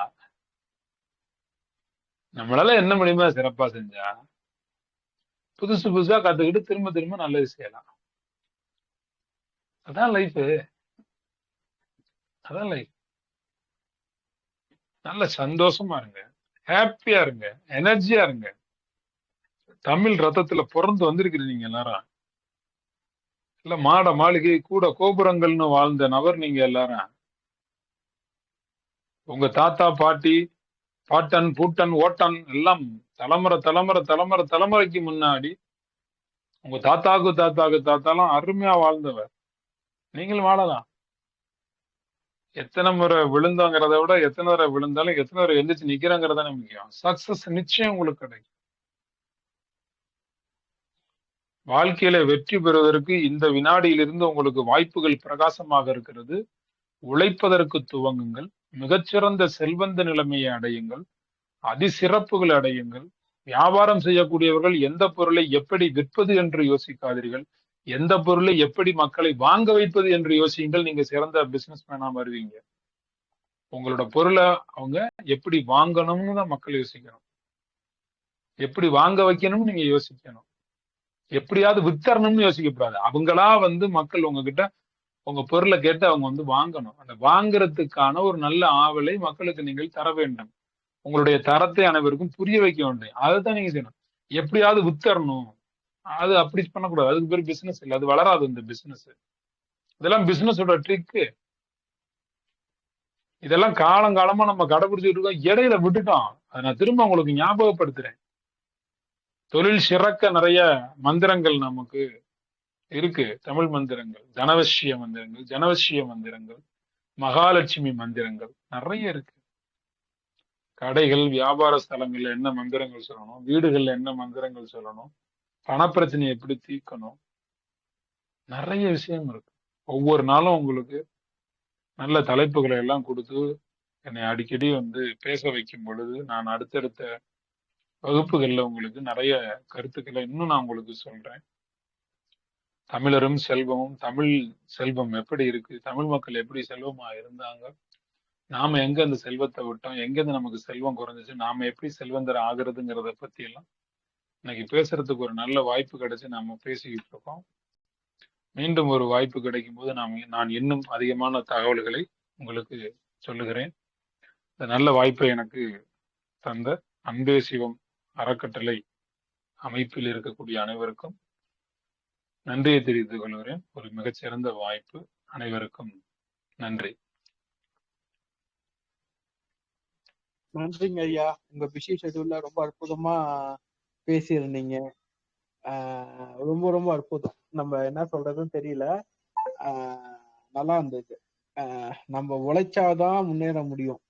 புதுசு புதுசா கத்துக்கிட்டு திரும்ப திரும்ப நல்லது செய்யலாம். அதான் லைஃப். நல்ல சந்தோஷமா இருங்க, ஹாப்பியா இருங்க, எனர்ஜியா இருங்க. தமிழ் ரத்தத்துல பிறந்து வந்திருக்கிறீங்க எல்லாரும். இல்ல மாட மாளிகை கூட கோபுரங்கள்னு வாழ்ந்த நபர் நீங்க எல்லாரும். உங்க தாத்தா பாட்டி பாட்டன் பூட்டன் ஓட்டன் எல்லாம் தலைமுறைக்கு முன்னாடி உங்க தாத்தாலாம் அருமையா வாழ்ந்தவர். நீங்களும் வாழலாம். எத்தனை முறை விழுந்தோங்கிறத விட எத்தனை முறை விழுந்தாலும் எத்தனை முறை எந்திரிச்சு நிக்கிறோங்கிறதானே முக்கியம். சக்சஸ் நிச்சயம் உங்களுக்கு கிடைக்கும். வாழ்க்கையில வெற்றி பெறுவதற்கு இந்த வினாடியிலிருந்து உங்களுக்கு வாய்ப்புகள் பிரகாசமாக இருக்கிறது. உழைப்பதற்கு துவங்குங்கள். மிகச்சிறந்த செல்வந்த நிலைமையை அடையுங்கள். அதிசிறப்புகள் அடையுங்கள். வியாபாரம் செய்யக்கூடியவர்கள் எந்த பொருளை எப்படி விற்பது என்று யோசிக்காதீர்கள். எந்த பொருளை எப்படி மக்களை வாங்க வைப்பது என்று யோசியுங்கள். நீங்க சிறந்த பிசினஸ் மேனா வருவீங்க. உங்களோட பொருளை அவங்க எப்படி வாங்கணும்னு தான் மக்கள் யோசிக்கணும். எப்படி வாங்க வைக்கணும்னு நீங்க யோசிக்கணும். எப்படியாவது வித்தரணும்னு யோசிக்கப்படாது. அவங்களா மக்கள் உங்ககிட்ட உங்க பொருளை கேட்டு அவங்க வாங்கணும். அந்த வாங்குறதுக்கான ஒரு நல்ல ஆவலை மக்களுக்கு நீங்கள் தர வேண்டும். உங்களுடைய தரத்தை அனைவருக்கும் புரிய வைக்க வேண்டும். அதைத்தான் நீங்க செய்யணும். எப்படியாவது வித்தரணும். அது அப்படி பண்ணக்கூடாது. அதுக்கு பேர் பிசினஸ் இல்லை. அது வளராது இந்த பிசினஸ். இதெல்லாம் பிசினஸோட ட்ரிக்கு. இதெல்லாம் காலங்காலமா நம்ம கடைபிடிச்சிட்டு இருக்கோம். இடையில விட்டுட்டோம். அதை நான் திரும்ப உங்களுக்கு ஞாபகப்படுத்துறேன். தொழில் சிறக்க நிறைய மந்திரங்கள் நமக்கு இருக்கு. தமிழ் மந்திரங்கள், ஜனவசிய மந்திரங்கள், மகாலட்சுமி மந்திரங்கள் நிறைய இருக்கு. கடைகள், வியாபார ஸ்தலங்கள்ல என்ன மந்திரங்கள் சொல்லணும், வீடுகள்ல என்ன மந்திரங்கள் சொல்லணும், பணப்பிரச்சனையை எப்படி தீர்க்கணும், நிறைய விஷயம் இருக்கு. ஒவ்வொரு நாளும் உங்களுக்கு நல்ல தலைப்புகளை எல்லாம் கொடுத்து என்னை அடிக்கடி பேச வைக்கும் பொழுது நான் அடுத்தடுத்த வகுப்புகள்ல உங்களுக்கு நிறைய கருத்துக்களை இன்னும் நான் உங்களுக்கு சொல்றேன். தமிழரும் செல்வமும், தமிழ் செல்வம் எப்படி இருக்கு, தமிழ் மக்கள் எப்படி செல்வமா இருந்தாங்க, நாம எங்க அந்த செல்வத்தை விட்டோம், எங்கிருந்து நமக்கு செல்வம் குறைஞ்சிச்சு, நாம எப்படி செல்வந்தர் ஆகுறதுங்கிறத பத்தி எல்லாம் இன்னைக்கு பேசுறதுக்கு ஒரு நல்ல வாய்ப்பு கிடைச்சு நாம பேசிக்கிட்டு இருக்கோம். மீண்டும் ஒரு வாய்ப்பு கிடைக்கும் போது நான் இன்னும் அதிகமான தகவல்களை உங்களுக்கு சொல்லுகிறேன். இந்த நல்ல வாய்ப்பை எனக்கு தந்த அன்பே சிவம் அறக்கட்டளை அமைப்பில் இருக்கக்கூடிய அனைவருக்கும் நன்றியை தெரிவித்துக் கொள்கிறேன். ஒரு மிகச்சிறந்த வாய்ப்பு. அனைவருக்கும் நன்றி. நன்றிங்க ஐயா. உங்க பிஸி ஷெட்யூல்ல ரொம்ப அற்புதமா பேசியிருந்தீங்க. ரொம்ப ரொம்ப அற்புதம். நம்ம என்ன சொல்றதுன்னு தெரியல. நல்லா இருந்தது. நம்ம உழைச்சாதான் முன்னேற முடியும்.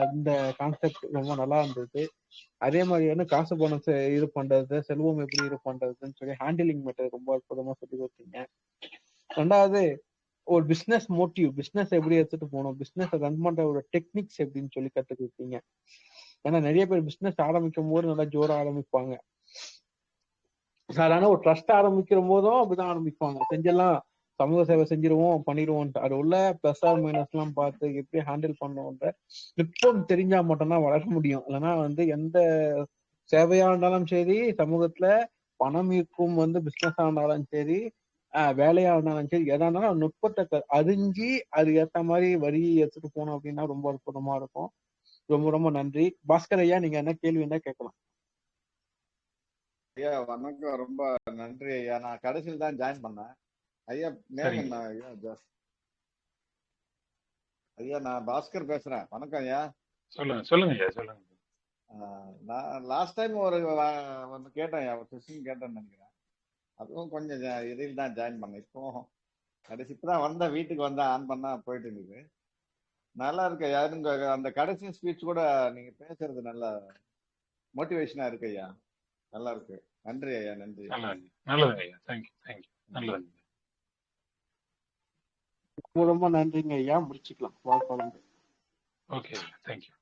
அந்த கான்செப்ட் ரொம்ப நல்லா இருந்தது. அதே மாதிரி காசு பணம் இது பண்றது, செல்வம் எப்படி இது பண்றதுன்னு சொல்லி ஹேண்டிலிங் மெத்தட் ரொம்ப அற்புதமா சொல்லி கொடுத்தீங்க. ரெண்டாவது, ஒரு பிசினஸ் மோட்டிவ், பிசினஸ் எப்படி எடுத்துட்டு போகணும், பிசினஸ் ரன் பண்ற ஒரு டெக்னிக்ஸ் எப்படின்னு சொல்லி கத்து கொடுத்தீங்க. ஏன்னா நிறைய பேர் பிசினஸ் ஆரம்பிக்கும் போது நல்லா ஜோரா ஆரம்பிப்பாங்க. சாதாரண ஒரு ட்ரஸ்ட் ஆரம்பிக்கிற போதும் அப்படிதான் ஆரம்பிப்பாங்க. செஞ்செல்லாம் சமூக சேவை செஞ்சிருவோம் பண்ணிடுவோம். அது உள்ள பிளஸ் ஆர் மைனஸ் எல்லாம் பார்த்து எப்படி ஹேண்டில் பண்ணுவோன்ற நுட்பம் தெரிஞ்சா மட்டும்தான் வளர முடியும். இல்லைன்னா எந்த சேவையா இருந்தாலும் சரி, சமூகத்துல பணம் இருக்கும் பிசினஸ் இருந்தாலும் சரி, வேலையா இருந்தாலும் சரி, எதா இருந்தாலும் நுட்பத்தை அறிஞ்சு அது ஏத்த மாதிரி வரி எடுத்துட்டு போனோம் அப்படின்னா ரொம்ப அற்புதமா இருக்கும். ரொம்ப ரொம்ப நன்றி. பாஸ்கர் ஐயா, நீங்க என்ன கேள்வி என்ன கேட்கலாம்? ஐயா வணக்கம், ரொம்ப நன்றி ஐயா. நான் கடைசியில் தான் ஜாயின் பண்ணேன். ஐயா நேம் என்ன ஐயா? ஐயா நான் பாஸ்கர் பேசுறேன். வணக்கம் ஐயா. சொல்லுங்க ஐயா, சொல்லுங்க. நான் லாஸ்ட் டைம் ஒன்று கேட்டேன் ஐயா, ஒரு கொஸ்டின் கேட்டேன்னு நினைக்கிறேன். அதுவும் கொஞ்சம் இதில் தான் ஜாயின் பண்ணேன். இப்போ கடைசி இப்பதான் வந்தேன், வீட்டுக்கு வந்தேன், ஆன் பண்ணா போயிட்டு இருக்குது. நல்லா இருக்கு ஐயா. அந்த கடைசி ஸ்பீச் கூட நீங்க பேசுறது நல்லா மோட்டிவேஷனா இருக்கு ஐயா. நல்லா இருக்கு. நன்றி ஐயா. நன்றி. நல்லது ஐயா. தேங்க்யூ. நல்லது. ரொம்ப நன்றிங்க ஐயா. முடிச்சுக்கலாம். Okay, thank you.